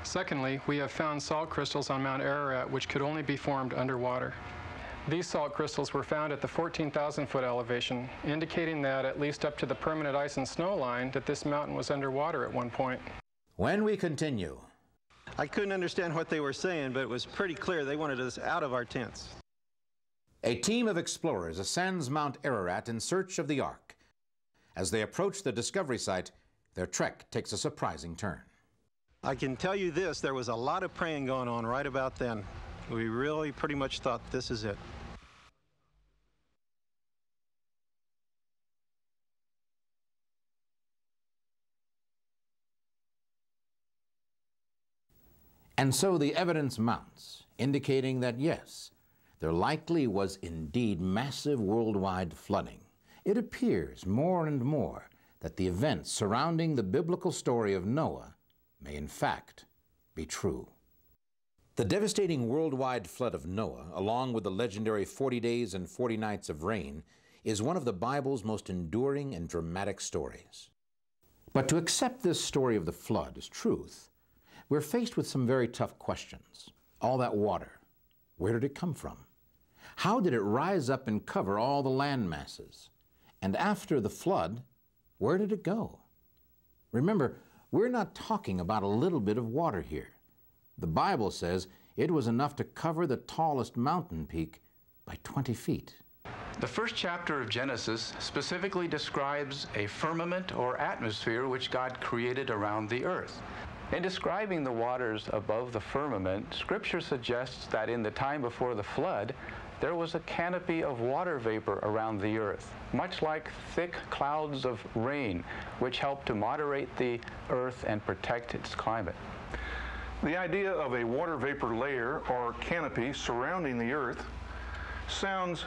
Secondly, we have found salt crystals on Mount Ararat which could only be formed underwater. These salt crystals were found at the 14,000-foot elevation, indicating that, at least up to the permanent ice and snow line, that this mountain was underwater at one point. When we continue. I couldn't understand what they were saying, but it was pretty clear they wanted us out of our tents. A team of explorers ascends Mount Ararat in search of the Ark. As they approach the discovery site, their trek takes a surprising turn. I can tell you this, there was a lot of praying going on right about then. We really pretty much thought this is it. And so the evidence mounts, indicating that yes, there likely was indeed massive worldwide flooding. It appears more and more that the events surrounding the biblical story of Noah may in fact be true. The devastating worldwide flood of Noah, along with the legendary 40 days and 40 nights of rain, is one of the Bible's most enduring and dramatic stories. But to accept this story of the flood as truth, we're faced with some very tough questions. All that water, where did it come from? How did it rise up and cover all the land masses? And after the flood, where did it go? Remember, we're not talking about a little bit of water here. The Bible says it was enough to cover the tallest mountain peak by 20 feet. The first chapter of Genesis specifically describes a firmament or atmosphere which God created around the earth. In describing the waters above the firmament, Scripture suggests that in the time before the flood, there was a canopy of water vapor around the earth, much like thick clouds of rain, which help to moderate the earth and protect its climate. The idea of a water vapor layer or canopy surrounding the earth sounds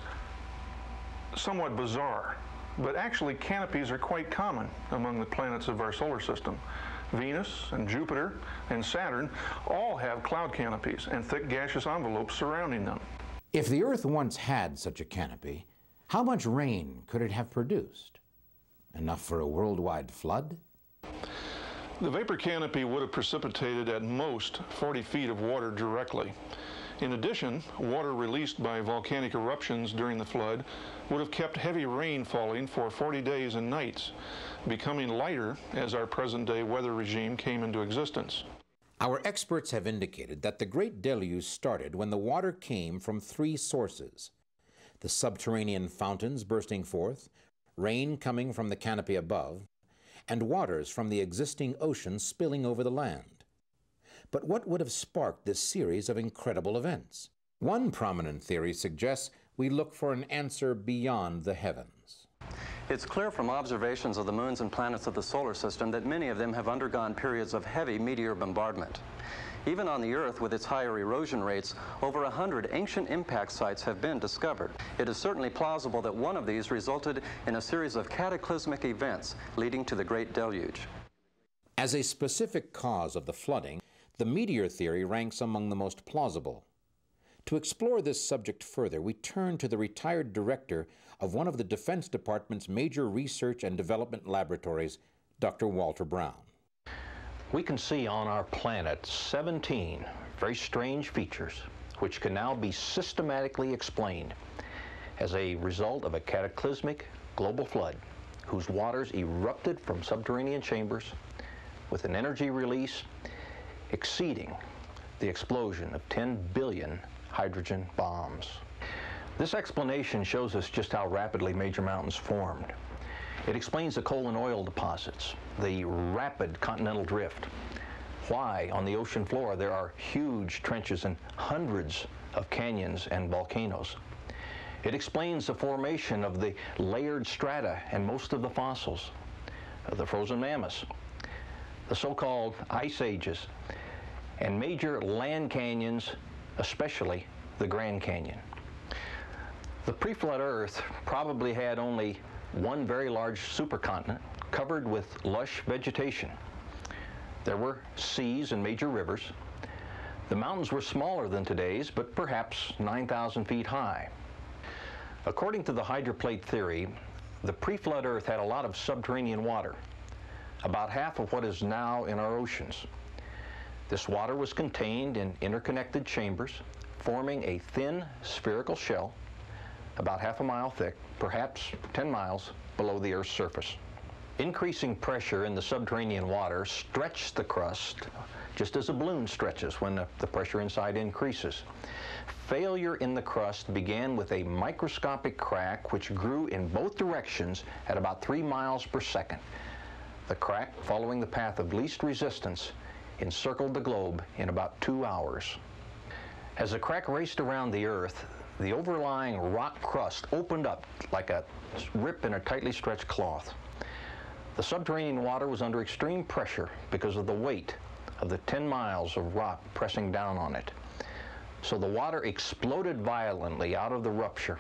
somewhat bizarre, but actually canopies are quite common among the planets of our solar system. Venus and Jupiter and Saturn all have cloud canopies and thick gaseous envelopes surrounding them. If the Earth once had such a canopy, how much rain could it have produced? Enough for a worldwide flood? The vapor canopy would have precipitated at most 40 feet of water directly. In addition, water released by volcanic eruptions during the flood would have kept heavy rain falling for 40 days and nights, becoming lighter as our present-day weather regime came into existence. Our experts have indicated that the Great Deluge started when the water came from three sources: the subterranean fountains bursting forth, rain coming from the canopy above, and waters from the existing ocean spilling over the land. But what would have sparked this series of incredible events? One prominent theory suggests we look for an answer beyond the heavens. It's clear from observations of the moons and planets of the solar system that many of them have undergone periods of heavy meteor bombardment. Even on the Earth, with its higher erosion rates, over 100 ancient impact sites have been discovered. It is certainly plausible that one of these resulted in a series of cataclysmic events leading to the Great Deluge. As a specific cause of the flooding, the meteor theory ranks among the most plausible. To explore this subject further, we turn to the retired director of one of the Defense Department's major research and development laboratories, Dr. Walter Brown. We can see on our planet 17 very strange features which can now be systematically explained as a result of a cataclysmic global flood whose waters erupted from subterranean chambers with an energy release exceeding the explosion of 10 billion hydrogen bombs. This explanation shows us just how rapidly major mountains formed. It explains the coal and oil deposits, the rapid continental drift, why on the ocean floor there are huge trenches and hundreds of canyons and volcanoes. It explains the formation of the layered strata and most of the fossils, the frozen mammoths, the so-called ice ages, and major land canyons, especially the Grand Canyon. The pre-flood Earth probably had only one very large supercontinent covered with lush vegetation. There were seas and major rivers. The mountains were smaller than today's, but perhaps 9,000 feet high. According to the hydroplate theory, the pre-flood Earth had a lot of subterranean water, about half of what is now in our oceans. This water was contained in interconnected chambers, forming a thin spherical shell about half a mile thick, perhaps 10 miles below the Earth's surface. Increasing pressure in the subterranean water stretched the crust just as a balloon stretches when the pressure inside increases. Failure in the crust began with a microscopic crack which grew in both directions at about 3 miles per second. The crack, following the path of least resistance, encircled the globe in about 2 hours. As the crack raced around the Earth, the overlying rock crust opened up like a rip in a tightly stretched cloth. The subterranean water was under extreme pressure because of the weight of the 10 miles of rock pressing down on it. So the water exploded violently out of the rupture.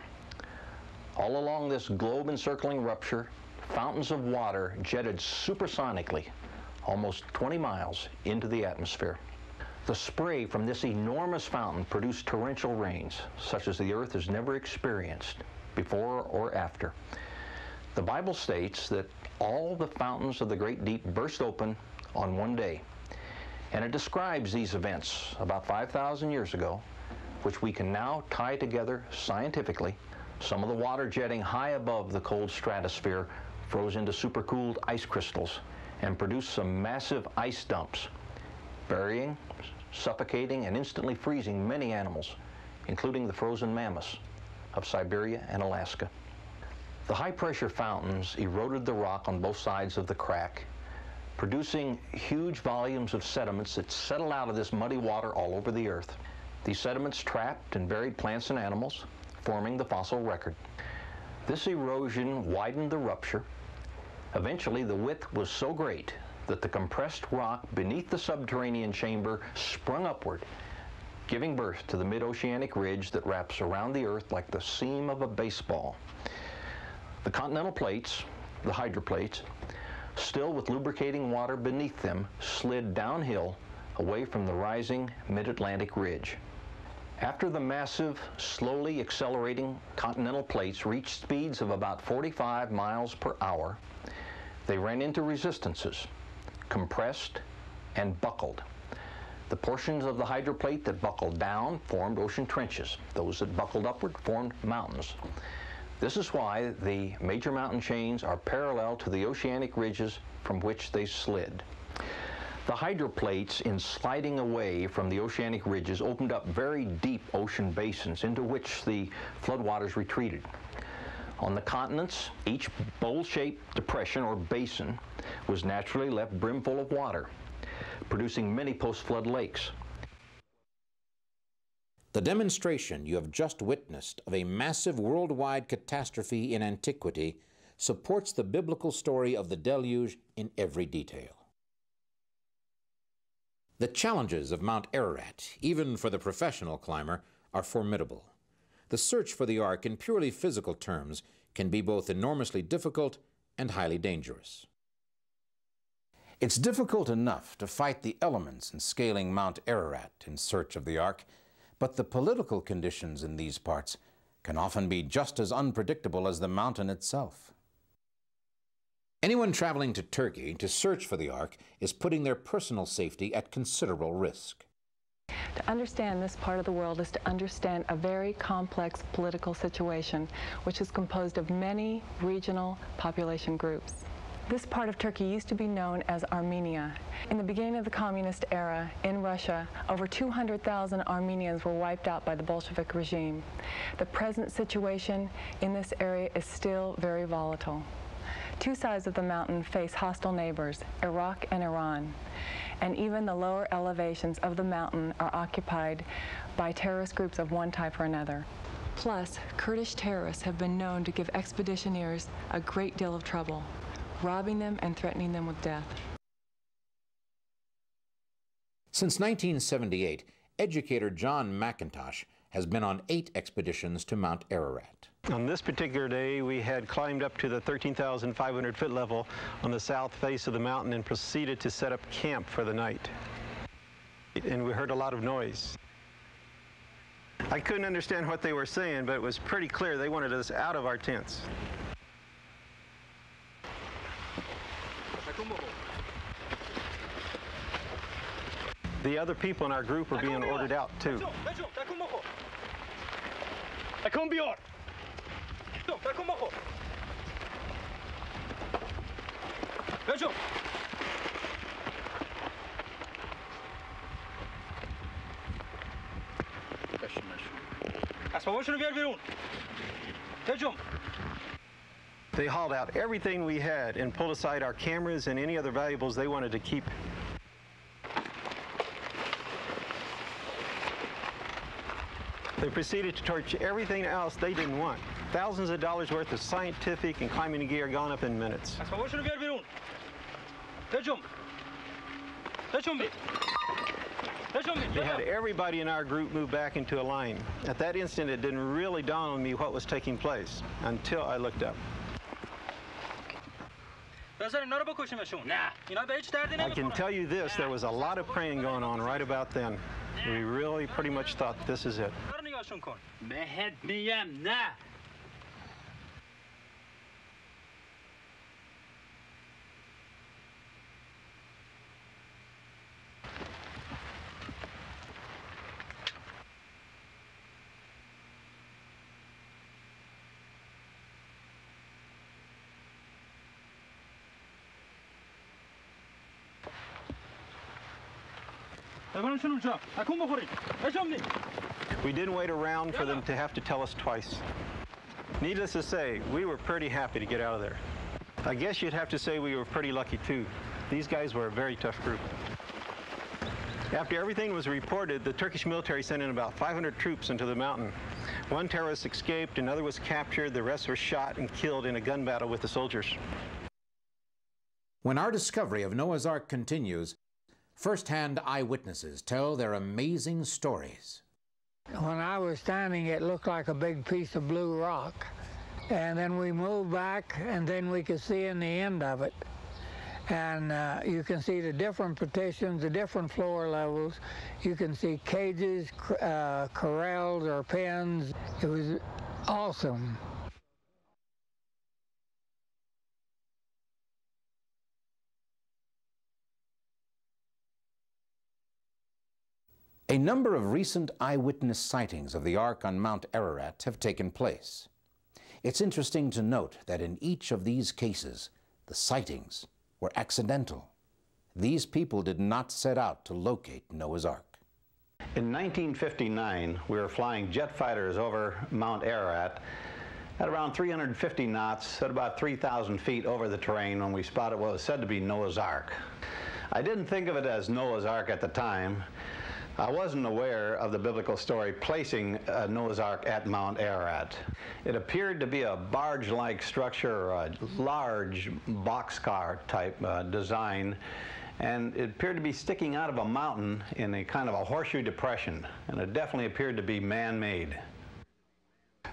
All along this globe-encircling rupture, fountains of water jetted supersonically almost 20 miles into the atmosphere. The spray from this enormous fountain produced torrential rains, such as the Earth has never experienced before or after. The Bible states that all the fountains of the great deep burst open on one day. And it describes these events about 5,000 years ago, which we can now tie together scientifically. Some of the water jetting high above the cold stratosphere froze into supercooled ice crystals and produced some massive ice dumps, burying, suffocating, and instantly freezing many animals, including the frozen mammoths. of Siberia and Alaska. The high-pressure fountains eroded the rock on both sides of the crack, producing huge volumes of sediments that settled out of this muddy water all over the earth. These sediments trapped and buried plants and animals, forming the fossil record. This erosion widened the rupture. Eventually, the width was so great that the compressed rock beneath the subterranean chamber sprung upward, giving birth to the mid-oceanic ridge that wraps around the earth like the seam of a baseball. The continental plates, the hydroplates, still with lubricating water beneath them, slid downhill away from the rising mid-Atlantic ridge. After the massive, slowly accelerating continental plates reached speeds of about 45 miles per hour, they ran into resistances, compressed, and buckled. The portions of the hydroplate that buckled down formed ocean trenches. Those that buckled upward formed mountains. This is why the major mountain chains are parallel to the oceanic ridges from which they slid. The hydroplates, in sliding away from the oceanic ridges, opened up very deep ocean basins into which the floodwaters retreated. On the continents, each bowl-shaped depression or basin was naturally left brimful of water, producing many post-flood lakes. The demonstration you have just witnessed of a massive worldwide catastrophe in antiquity supports the biblical story of the deluge in every detail. The challenges of Mount Ararat, even for the professional climber, are formidable. The search for the Ark in purely physical terms can be both enormously difficult and highly dangerous. It's difficult enough to fight the elements in scaling Mount Ararat in search of the Ark, but the political conditions in these parts can often be just as unpredictable as the mountain itself. Anyone traveling to Turkey to search for the Ark is putting their personal safety at considerable risk. To understand this part of the world is to understand a very complex political situation, which is composed of many regional population groups. This part of Turkey used to be known as Armenia. In the beginning of the communist era in Russia, over 200,000 Armenians were wiped out by the Bolshevik regime. The present situation in this area is still very volatile. Two sides of the mountain face hostile neighbors, Iraq and Iran, and even the lower elevations of the mountain are occupied by terrorist groups of one type or another. Plus, Kurdish terrorists have been known to give expeditioneers a great deal of trouble, robbing them and threatening them with death. Since 1978, educator John McIntosh has been on 8 expeditions to Mount Ararat. On this particular day, we had climbed up to the 13,500 foot level on the south face of the mountain and proceeded to set up camp for the night. And we heard a lot of noise. I couldn't understand what they were saying, but it was pretty clear they wanted us out of our tents. The other people in our group were being ordered out too. They hauled out everything we had and pulled aside our cameras and any other valuables they wanted to keep. They proceeded to torch everything else they didn't want. Thousands of dollars worth of scientific and climbing gear gone up in minutes. They had everybody in our group move back into a line. At that instant, it didn't really dawn on me what was taking place until I looked up. I can tell you this, there was a lot of praying going on right about then. We really pretty much thought this is it. We didn't wait around for them to have to tell us twice. Needless to say, we were pretty happy to get out of there. I guess you'd have to say we were pretty lucky too. These guys were a very tough group. After everything was reported, the Turkish military sent in about 500 troops into the mountain. One terrorist escaped, another was captured, the rest were shot and killed in a gun battle with the soldiers. When our discovery of Noah's Ark continues, first-hand eyewitnesses tell their amazing stories. When I was standing, it looked like a big piece of blue rock. And then we moved back, and then we could see in the end of it. And you can see the different partitions, the different floor levels. You can see cages, corrals or pens. It was awesome. A number of recent eyewitness sightings of the Ark on Mount Ararat have taken place. It's interesting to note that in each of these cases, the sightings were accidental. These people did not set out to locate Noah's Ark. In 1959, we were flying jet fighters over Mount Ararat at around 350 knots at about 3,000 feet over the terrain when we spotted what was said to be Noah's Ark. I didn't think of it as Noah's Ark at the time. I wasn't aware of the biblical story placing Noah's Ark at Mount Ararat. It appeared to be a barge-like structure, or a large boxcar type design, and it appeared to be sticking out of a mountain in a kind of a horseshoe depression, and it definitely appeared to be man-made.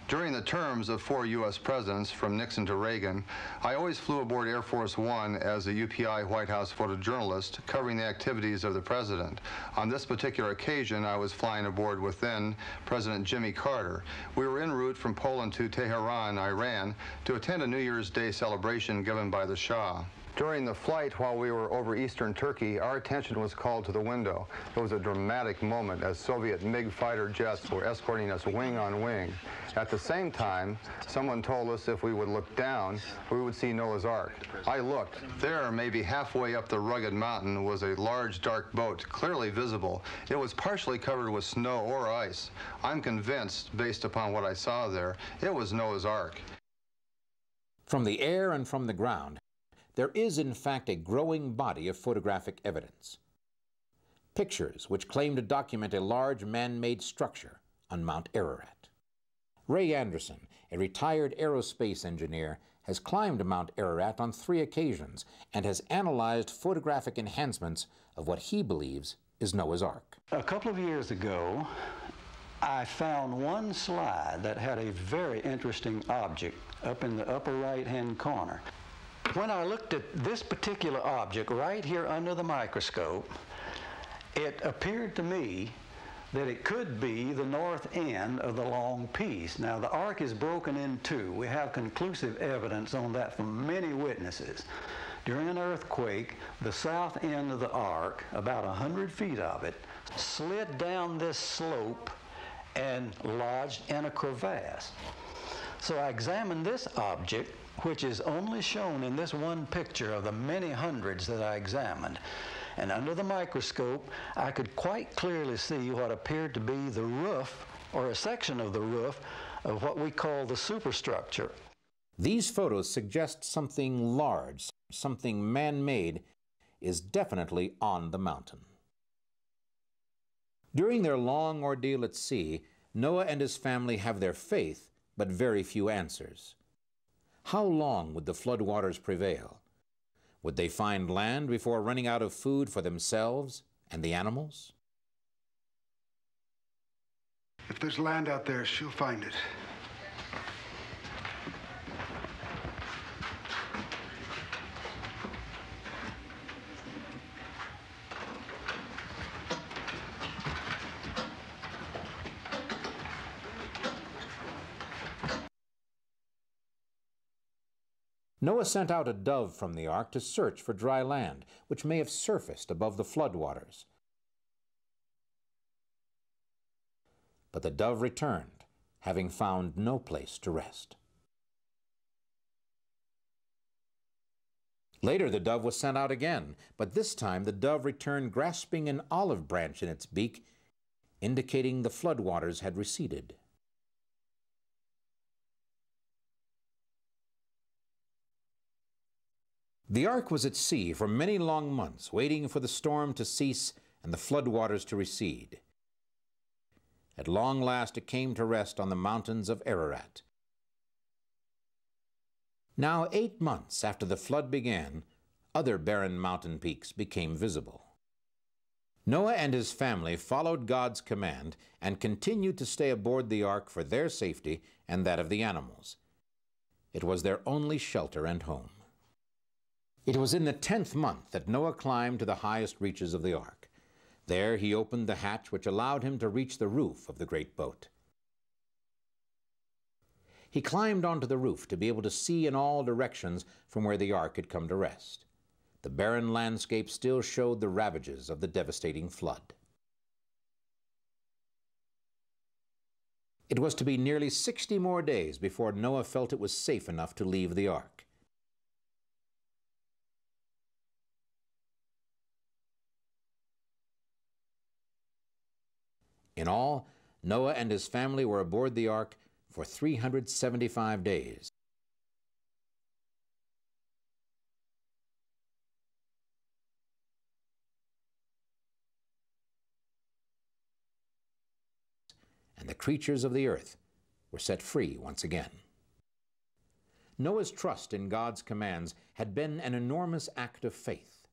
During the terms of 4 U.S. presidents, from Nixon to Reagan, I always flew aboard Air Force One as a UPI White House photojournalist covering the activities of the president. On this particular occasion, I was flying aboard with then President Jimmy Carter. We were en route from Poland to Tehran, Iran, to attend a New Year's Day celebration given by the Shah. During the flight while we were over eastern Turkey, our attention was called to the window. It was a dramatic moment as Soviet MiG fighter jets were escorting us wing on wing. At the same time, someone told us if we would look down, we would see Noah's Ark. I looked. There, maybe halfway up the rugged mountain, was a large dark boat, clearly visible. It was partially covered with snow or ice. I'm convinced, based upon what I saw there, it was Noah's Ark. From the air and from the ground, there is in fact a growing body of photographic evidence. Pictures which claim to document a large man-made structure on Mount Ararat. Ray Anderson, a retired aerospace engineer, has climbed Mount Ararat on 3 occasions and has analyzed photographic enhancements of what he believes is Noah's Ark. A couple of years ago, I found one slide that had a very interesting object up in the upper right-hand corner. When I looked at this particular object right here under the microscope, it appeared to me that it could be the north end of the long piece. Now, the Ark is broken in two. We have conclusive evidence on that from many witnesses. During an earthquake, the south end of the Ark, about 100 feet of it, slid down this slope and lodged in a crevasse. So I examined this object, which is only shown in this one picture of the many hundreds that I examined. And under the microscope, I could quite clearly see what appeared to be the roof, or a section of the roof, of what we call the superstructure. These photos suggest something large, something man-made, is definitely on the mountain. During their long ordeal at sea, Noah and his family have their faith, but very few answers. How long would the floodwaters prevail? Would they find land before running out of food for themselves and the animals? If there's land out there, she'll find it. Noah sent out a dove from the ark to search for dry land, which may have surfaced above the floodwaters. But the dove returned, having found no place to rest. Later the dove was sent out again, but this time the dove returned grasping an olive branch in its beak indicating the floodwaters had receded. The ark was at sea for many long months, waiting for the storm to cease and the floodwaters to recede. At long last it came to rest on the mountains of Ararat. Now 8 months after the flood began, other barren mountain peaks became visible. Noah and his family followed God's command and continued to stay aboard the ark for their safety and that of the animals. It was their only shelter and home. It was in the 10th month that Noah climbed to the highest reaches of the ark. There he opened the hatch which allowed him to reach the roof of the great boat. He climbed onto the roof to be able to see in all directions from where the ark had come to rest. The barren landscape still showed the ravages of the devastating flood. It was to be nearly 60 more days before Noah felt it was safe enough to leave the ark. In all, Noah and his family were aboard the ark for 375 days. And the creatures of the earth were set free once again. Noah's trust in God's commands had been an enormous act of faith.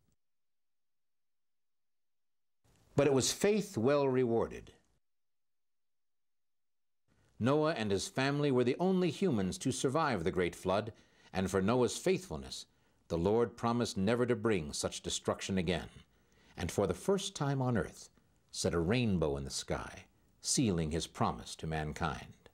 But it was faith well rewarded. Noah and his family were the only humans to survive the great flood, and for Noah's faithfulness, the Lord promised never to bring such destruction again, and for the first time on earth set a rainbow in the sky, sealing his promise to mankind.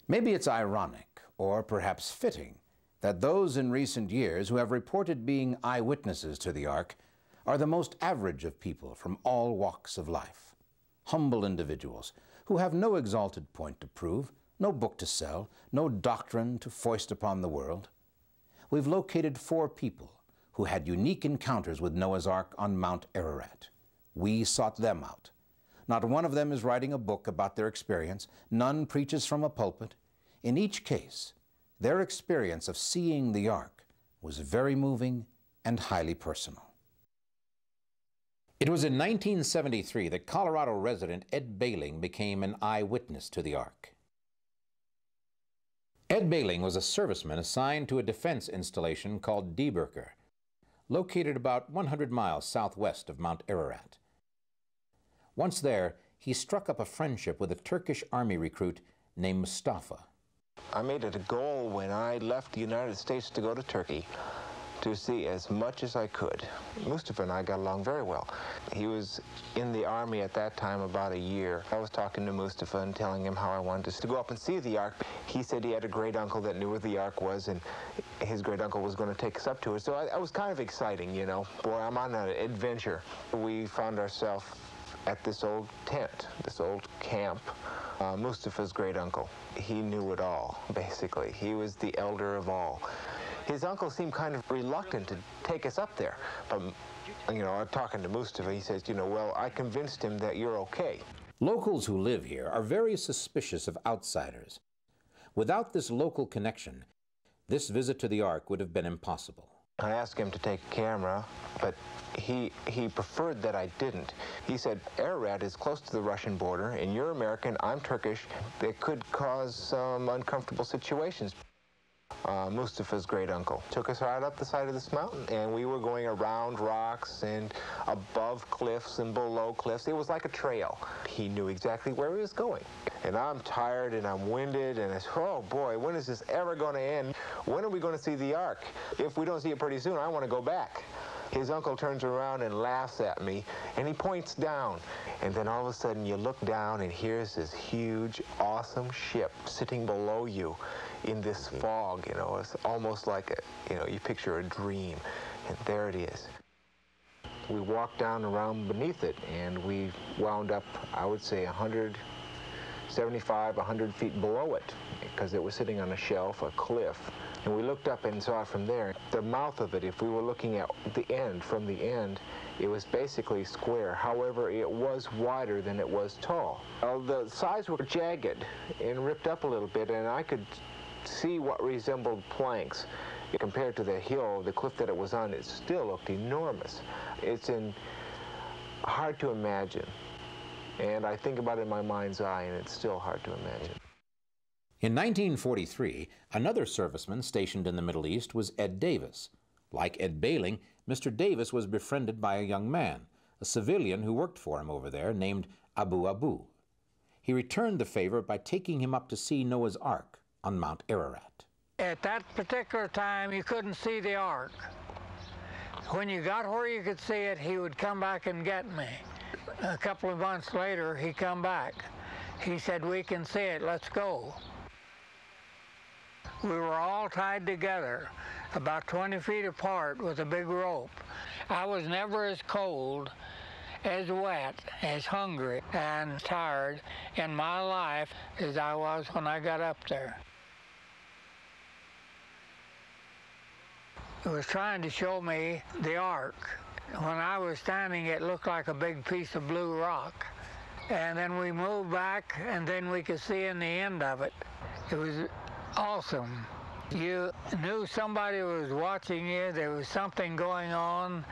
Maybe it's ironic, or perhaps fitting, that those in recent years who have reported being eyewitnesses to the ark are the most average of people from all walks of life. Humble individuals who have no exalted point to prove, no book to sell, no doctrine to foist upon the world. We've located 4 people who had unique encounters with Noah's Ark on Mount Ararat. We sought them out. Not one of them is writing a book about their experience. None preaches from a pulpit. In each case, their experience of seeing the ark was very moving and highly personal. It was in 1973 that Colorado resident Ed Behling became an eyewitness to the ark. Ed Behling was a serviceman assigned to a defense installation called Dieburger, located about 100 miles southwest of Mount Ararat. Once there, he struck up a friendship with a Turkish army recruit named Mustafa. I made it a goal when I left the United States to go to Turkey to see as much as I could. Mustafa and I got along very well. He was in the army at that time about a year. I was talking to Mustafa and telling him how I wanted to go up and see the ark. He said he had a great uncle that knew where the ark was, and his great uncle was going to take us up to it. So I was kind of exciting, you know. Boy, I'm on an adventure. We found ourselves at this old tent, this old camp. Mustafa's great uncle. He knew it all, basically. He was the elder of all. His uncle seemed kind of reluctant to take us up there. But, you know, talking to Mustafa, he says, you know, well, I convinced him that you're okay. Locals who live here are very suspicious of outsiders. Without this local connection, this visit to the ark would have been impossible. I asked him to take a camera, but he preferred that I didn't. He said, Ararat is close to the Russian border, and you're American, I'm Turkish. It could cause some uncomfortable situations. Mustafa's great uncle took us right up the side of this mountain, and we were going around rocks and above cliffs and below cliffs. It was like a trail. He knew exactly where he was going. And I'm tired and I'm winded, and I said, oh boy, when is this ever going to end? When are we going to see the ark? If we don't see it pretty soon, I want to go back. His uncle turns around and laughs at me, and he points down. And then all of a sudden you look down, and here's this huge, awesome ship sitting below you in this fog, you know. It's almost like a, you know, you picture a dream, and there it is. We walked down around beneath it, and we wound up, I would say, 100 75, 100 feet below it, because it was sitting on a shelf, a cliff. And we looked up and saw it from there. The mouth of it, if we were looking at the end, from the end, it was basically square. However, it was wider than it was tall. The sides were jagged and ripped up a little bit, and I could see what resembled planks. Compared to the hill, the cliff that it was on, it still looked enormous. It's hard to imagine. And I think about it in my mind's eye, and it's still hard to imagine. In 1943, another serviceman stationed in the Middle East was Ed Davis. Like Ed Behling, Mr. Davis was befriended by a young man, a civilian who worked for him over there named Abu Abu. He returned the favor by taking him up to see Noah's Ark on Mount Ararat. At that particular time, you couldn't see the Ark. When you got where you could see it, he would come back and get me. A couple of months later, he come back. He said, "We can see it, let's go." We were all tied together, about 20 feet apart with a big rope. I was never as cold, as wet, as hungry, and tired in my life as I was when I got up there. It was trying to show me the Ark. When I was standing, it looked like a big piece of blue rock. And then we moved back, and then we could see in the end of it. It was awesome. You knew somebody was watching you. There was something going on.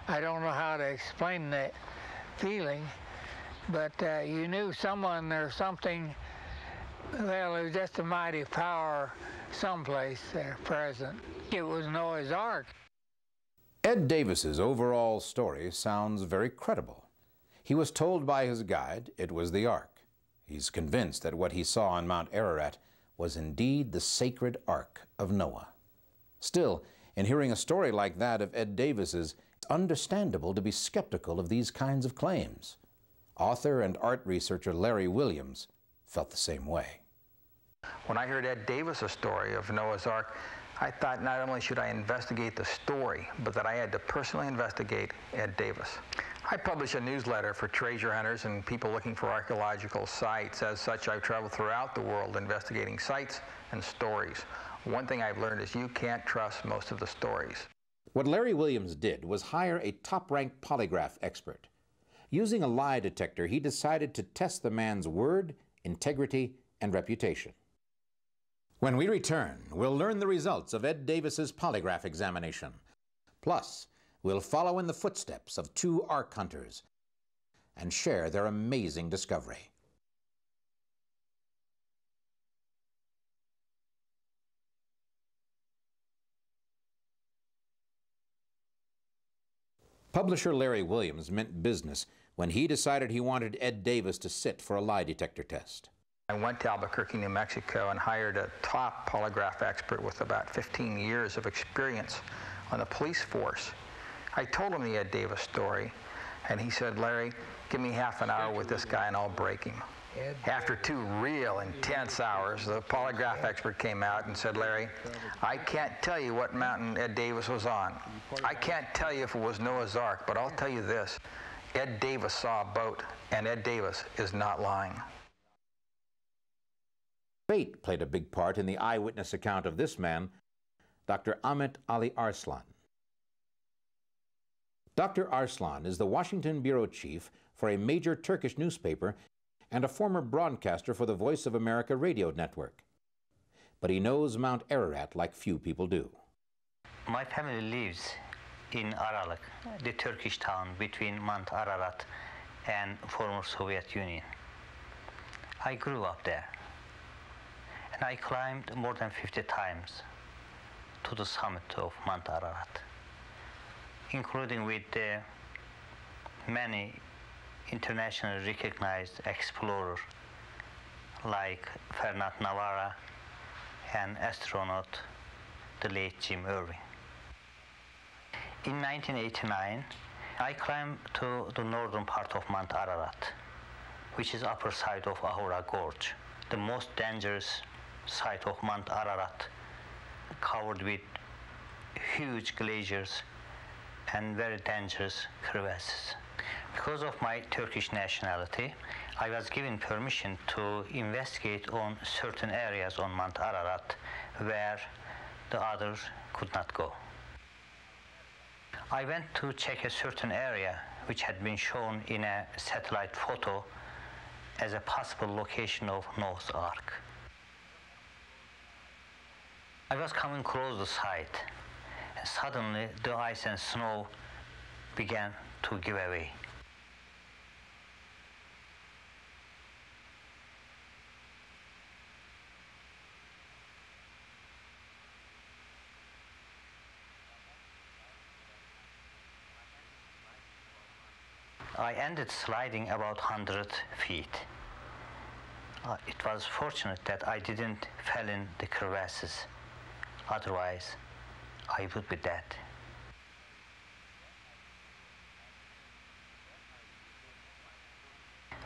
I don't know how to explain that feeling, but you knew someone or something. Well, it was just a mighty power someplace there present. It was Noah's Ark. Ed Davis's overall story sounds very credible. He was told by his guide it was the Ark. He's convinced that what he saw on Mount Ararat was indeed the sacred Ark of Noah. Still, in hearing a story like that of Ed Davis's, it's understandable to be skeptical of these kinds of claims. Author and art researcher Larry Williams felt the same way. When I heard Ed Davis's story of Noah's Ark, I thought not only should I investigate the story, but that I had to personally investigate Ed Davis. I publish a newsletter for treasure hunters and people looking for archaeological sites. As such, I've traveled throughout the world investigating sites and stories. One thing I've learned is you can't trust most of the stories. What Larry Williams did was hire a top-ranked polygraph expert. Using a lie detector, he decided to test the man's word, integrity, and reputation. When we return, we'll learn the results of Ed Davis's polygraph examination. Plus, we'll follow in the footsteps of two Ark hunters and share their amazing discovery. Publisher Larry Williams meant business when he decided he wanted Ed Davis to sit for a lie detector test. I went to Albuquerque, New Mexico, and hired a top polygraph expert with about 15 years of experience on the police force. I told him the Ed Davis story, and he said, "Larry, give me half an hour with this guy and I'll break him." After 2 real intense hours, the polygraph expert came out and said, "Larry, I can't tell you what mountain Ed Davis was on. I can't tell you if it was Noah's Ark, but I'll tell you this. Ed Davis saw a boat, and Ed Davis is not lying." Fate played a big part in the eyewitness account of this man, Dr. Ahmet Ali Arslan. Dr. Arslan is the Washington bureau chief for a major Turkish newspaper and a former broadcaster for the Voice of America radio network. But he knows Mount Ararat like few people do. My family lives in Aralık, the Turkish town between Mount Ararat and former Soviet Union. I grew up there. And I climbed more than 50 times to the summit of Mount Ararat, including with many internationally recognized explorers like Fernand Navarra and astronaut the late Jim Irving. In 1989, I climbed to the northern part of Mount Ararat, which is upper side of Ahura Gorge, the most dangerous site of Mount Ararat, covered with huge glaciers and very dangerous crevasses. Because of my Turkish nationality, I was given permission to investigate on certain areas on Mount Ararat where the others could not go. I went to check a certain area which had been shown in a satellite photo as a possible location of Noah's Ark. I was coming close to the site, and suddenly the ice and snow began to give away. I ended sliding about 100 feet. It was fortunate that I didn't fall in the crevasses. Otherwise, I would be dead.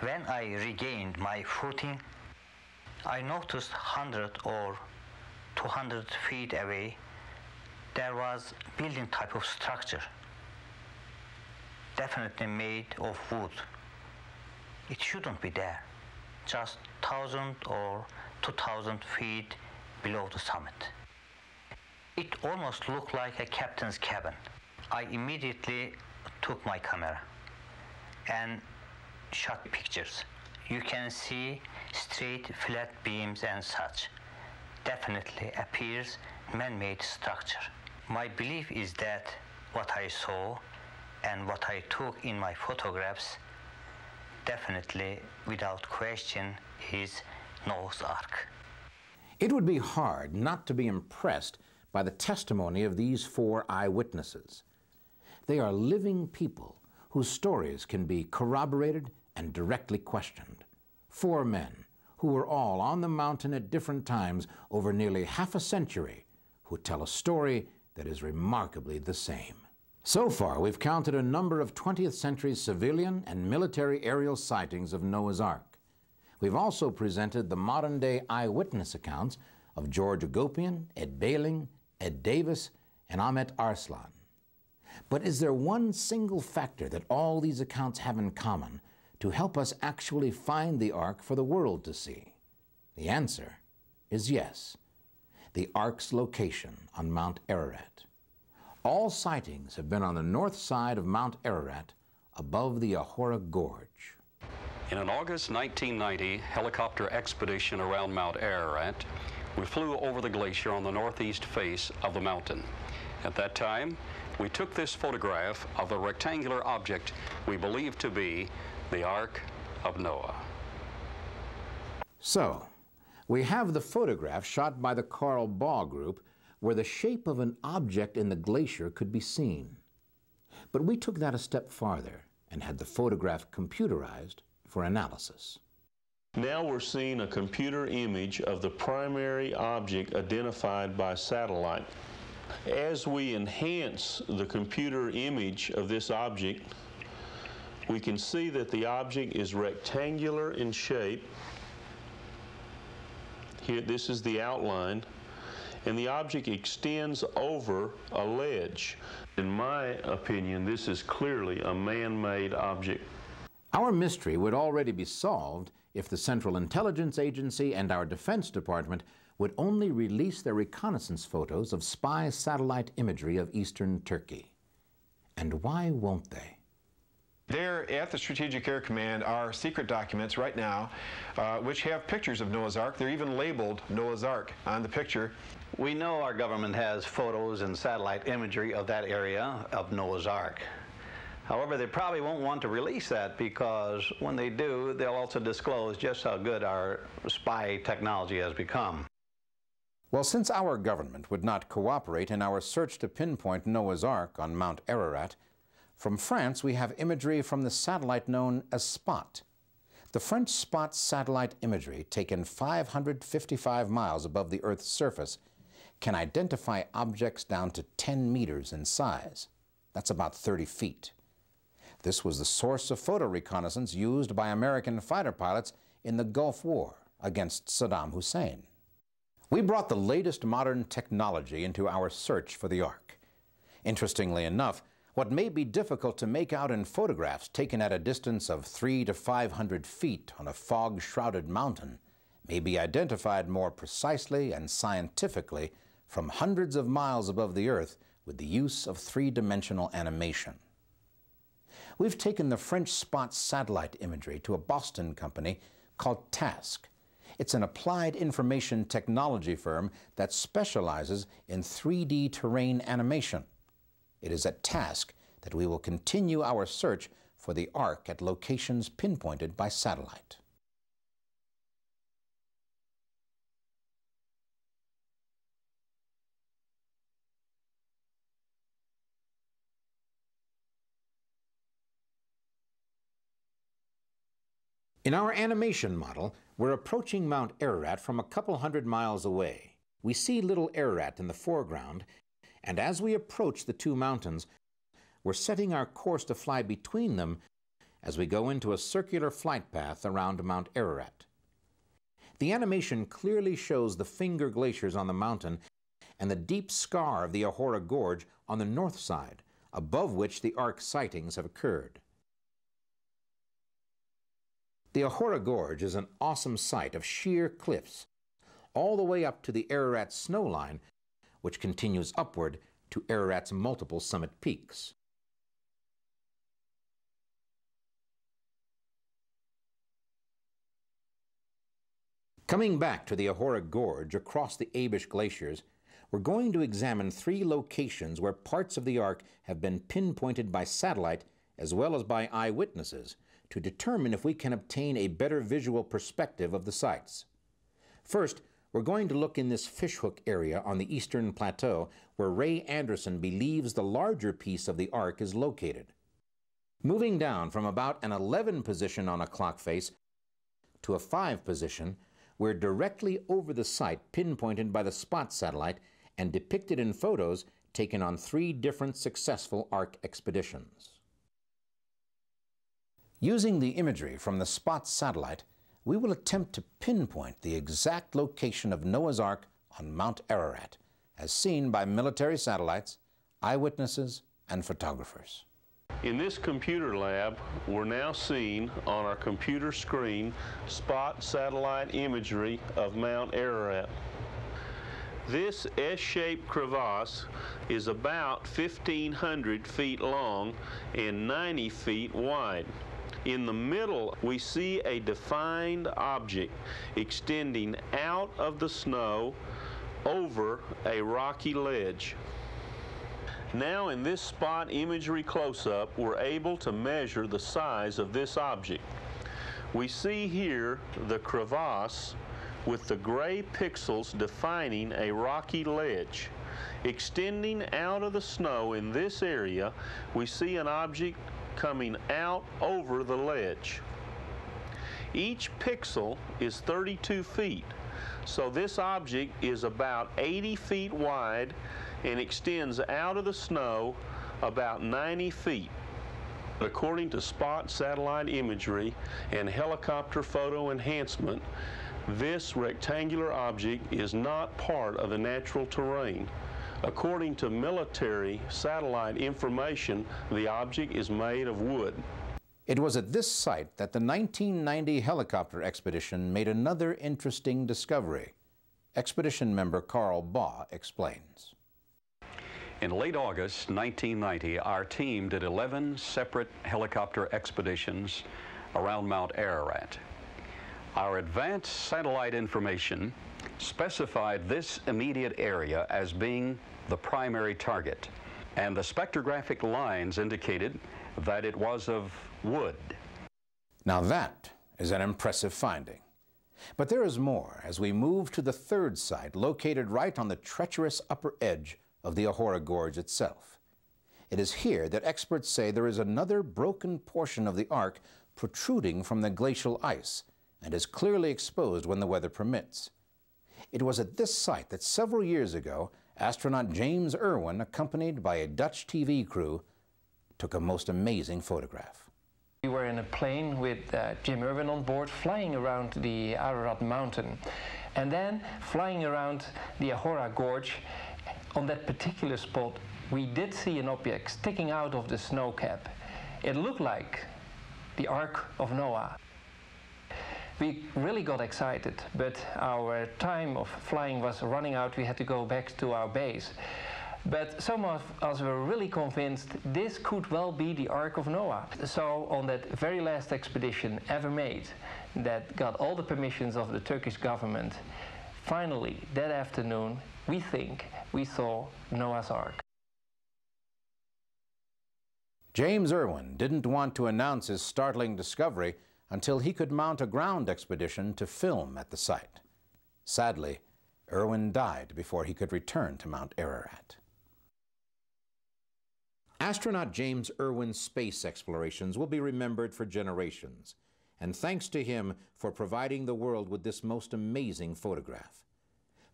When I regained my footing, I noticed 100 or 200 feet away, there was a building type of structure, definitely made of wood. It shouldn't be there, just 1,000 or 2,000 feet below the summit. It almost looked like a captain's cabin. I immediately took my camera and shot pictures. You can see straight flat beams and such. Definitely appears man-made structure. My belief is that what I saw and what I took in my photographs definitely, without question, is Noah's Ark. It would be hard not to be impressed by the testimony of these 4 eyewitnesses. They are living people whose stories can be corroborated and directly questioned. 4 men who were all on the mountain at different times over nearly half a century, who tell a story that is remarkably the same. So far, we've counted a number of 20th century civilian and military aerial sightings of Noah's Ark. We've also presented the modern-day eyewitness accounts of George Agopian, Ed Behling, Ed Davis, and Ahmet Arslan. But is there one single factor that all these accounts have in common to help us actually find the Ark for the world to see? The answer is yes. The Ark's location on Mount Ararat. All sightings have been on the north side of Mount Ararat, above the Ahura Gorge. In an August 1990 helicopter expedition around Mount Ararat, we flew over the glacier on the northeast face of the mountain. At that time, we took this photograph of a rectangular object we believe to be the Ark of Noah. So, we have the photograph shot by the Carl Baugh Group where the shape of an object in the glacier could be seen. But we took that a step farther and had the photograph computerized for analysis. Now we're seeing a computer image of the primary object identified by satellite. As we enhance the computer image of this object, we can see that the object is rectangular in shape. Here, this is the outline, and the object extends over a ledge. In my opinion, this is clearly a man-made object. Our mystery would already be solved if the Central Intelligence Agency and our Defense Department would only release their reconnaissance photos of spy satellite imagery of eastern Turkey. And why won't they? There at the Strategic Air Command are secret documents right now which have pictures of Noah's Ark. They're even labeled Noah's Ark on the picture. We know our government has photos and satellite imagery of that area of Noah's Ark. However, they probably won't want to release that because when they do, they'll also disclose just how good our spy technology has become. Well, since our government would not cooperate in our search to pinpoint Noah's Ark on Mount Ararat, from France we have imagery from the satellite known as SPOT. The French SPOT satellite imagery, taken 555 miles above the Earth's surface, can identify objects down to 10 meters in size. That's about 30 feet. This was the source of photo reconnaissance used by American fighter pilots in the Gulf War against Saddam Hussein. We brought the latest modern technology into our search for the Ark. Interestingly enough, What may be difficult to make out in photographs taken at a distance of 300 to 500 feet on a fog-shrouded mountain may be identified more precisely and scientifically from hundreds of miles above the Earth with the use of three-dimensional animation. We've taken the French spot satellite imagery to a Boston company called TASC. It's an applied information technology firm that specializes in 3D terrain animation. It is at TASC that we will continue our search for the Ark at locations pinpointed by satellite. In our animation model, we're approaching Mount Ararat from a couple hundred miles away. We see Little Ararat in the foreground, and as we approach the two mountains, we're setting our course to fly between them as we go into a circular flight path around Mount Ararat. The animation clearly shows the Finger Glaciers on the mountain and the deep scar of the Ahora Gorge on the north side, above which the Ark sightings have occurred. The Ahora Gorge is an awesome sight of sheer cliffs, all the way up to the Ararat snow line, which continues upward to Ararat's multiple summit peaks. Coming back to the Ahora Gorge across the Abish Glaciers, we're going to examine 3 locations where parts of the Ark have been pinpointed by satellite as well as by eyewitnesses, to determine if we can obtain a better visual perspective of the sites. First, we're going to look in this fishhook area on the eastern plateau where Ray Anderson believes the larger piece of the Ark is located. Moving down from about an 11 position on a clock face to a 5 position, we're directly over the site pinpointed by the SPOT satellite and depicted in photos taken on 3 different successful Ark expeditions. Using the imagery from the SPOT satellite, we will attempt to pinpoint the exact location of Noah's Ark on Mount Ararat, as seen by military satellites, eyewitnesses, and photographers. In this computer lab, we're now seeing on our computer screen SPOT satellite imagery of Mount Ararat. This S-shaped crevasse is about 1,500 feet long and 90 feet wide. In the middle, we see a defined object extending out of the snow over a rocky ledge. Now in this SPOT imagery close-up, we're able to measure the size of this object. We see here the crevasse with the gray pixels defining a rocky ledge. Extending out of the snow in this area, we see an object coming out over the ledge. Each pixel is 32 feet, so this object is about 80 feet wide and extends out of the snow about 90 feet. According to SPOT satellite imagery and helicopter photo enhancement, this rectangular object is not part of the natural terrain. According to military satellite information, the object is made of wood. It was at this site that the 1990 helicopter expedition made another interesting discovery. Expedition member Carl Baugh explains. In late August 1990, our team did 11 separate helicopter expeditions around Mount Ararat. Our advanced satellite information specified this immediate area as being the primary target, and the spectrographic lines indicated that it was of wood. Now that is an impressive finding. But there is more as we move to the third site located right on the treacherous upper edge of the Ahora Gorge itself. It is here that experts say there is another broken portion of the Ark protruding from the glacial ice and is clearly exposed when the weather permits. It was at this site that several years ago, astronaut James Irwin, accompanied by a Dutch TV crew, took a most amazing photograph. We were in a plane with Jim Irwin on board, flying around the Ararat mountain, and then flying around the Ahora Gorge. On that particular spot, we did see an object sticking out of the snow cap. It looked like the Ark of Noah. We really got excited, but our time of flying was running out. We had to go back to our base. But some of us were really convinced this could well be the Ark of Noah. So on that very last expedition ever made, that got all the permissions of the Turkish government, finally, that afternoon, we think we saw Noah's Ark. James Irwin didn't want to announce his startling discovery until he could mount a ground expedition to film at the site. Sadly, Irwin died before he could return to Mount Ararat. Astronaut James Irwin's space explorations will be remembered for generations, and thanks to him for providing the world with this most amazing photograph.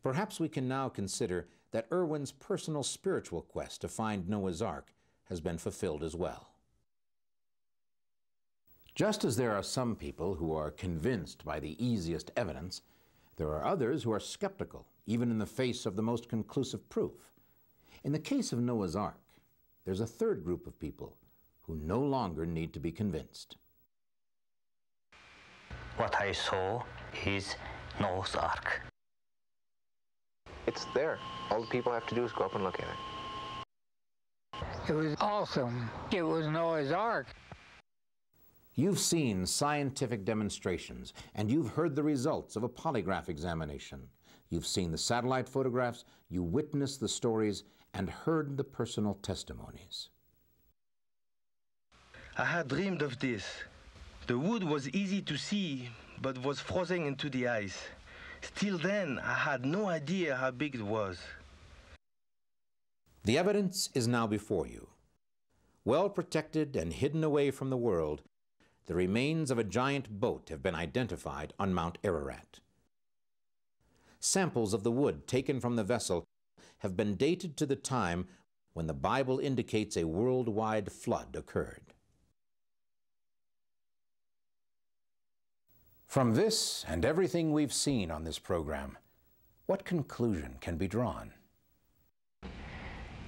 Perhaps we can now consider that Irwin's personal spiritual quest to find Noah's Ark has been fulfilled as well. Just as there are some people who are convinced by the easiest evidence, there are others who are skeptical, even in the face of the most conclusive proof. In the case of Noah's Ark, there's a third group of people who no longer need to be convinced. What I saw is Noah's Ark. It's there. All the people have to do is go up and look at it. It was awesome. It was Noah's Ark. You've seen scientific demonstrations, and you've heard the results of a polygraph examination. You've seen the satellite photographs, you witnessed the stories, and heard the personal testimonies. I had dreamed of this. The wood was easy to see, but was frozen into the ice. Still then, I had no idea how big it was. The evidence is now before you. Well protected and hidden away from the world, the remains of a giant boat have been identified on Mount Ararat. Samples of the wood taken from the vessel have been dated to the time when the Bible indicates a worldwide flood occurred. From this and everything we've seen on this program, what conclusion can be drawn?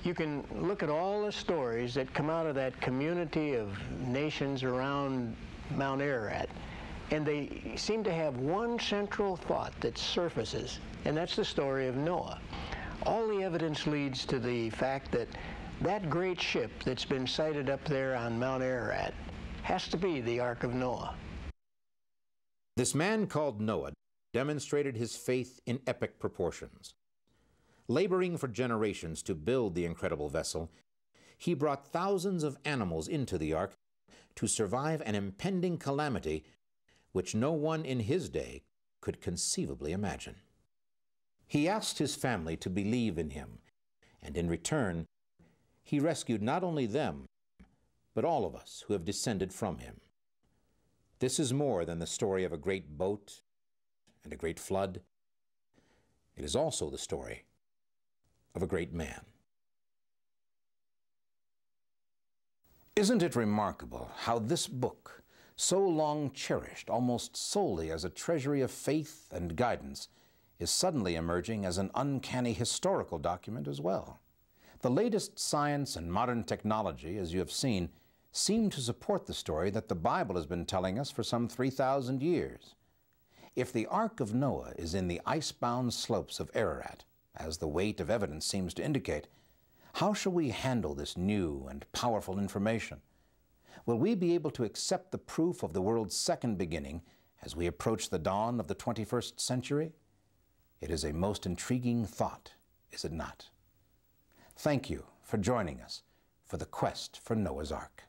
You can look at all the stories that come out of that community of nations around Mount Ararat, and they seem to have one central thought that surfaces, and that's the story of Noah. All the evidence leads to the fact that that great ship that's been sighted up there on Mount Ararat has to be the Ark of Noah. This man called Noah demonstrated his faith in epic proportions. Laboring for generations to build the incredible vessel, he brought thousands of animals into the ark to survive an impending calamity which no one in his day could conceivably imagine. He asked his family to believe in him, and in return, he rescued not only them, but all of us who have descended from him. This is more than the story of a great boat and a great flood. It is also the story of a great man. Isn't it remarkable how this book, so long cherished almost solely as a treasury of faith and guidance, is suddenly emerging as an uncanny historical document as well? The latest science and modern technology, as you have seen, seem to support the story that the Bible has been telling us for some 3,000 years. If the Ark of Noah is in the ice-bound slopes of Ararat, as the weight of evidence seems to indicate, how shall we handle this new and powerful information? Will we be able to accept the proof of the world's second beginning as we approach the dawn of the 21st century? It is a most intriguing thought, is it not? Thank you for joining us for the quest for Noah's Ark.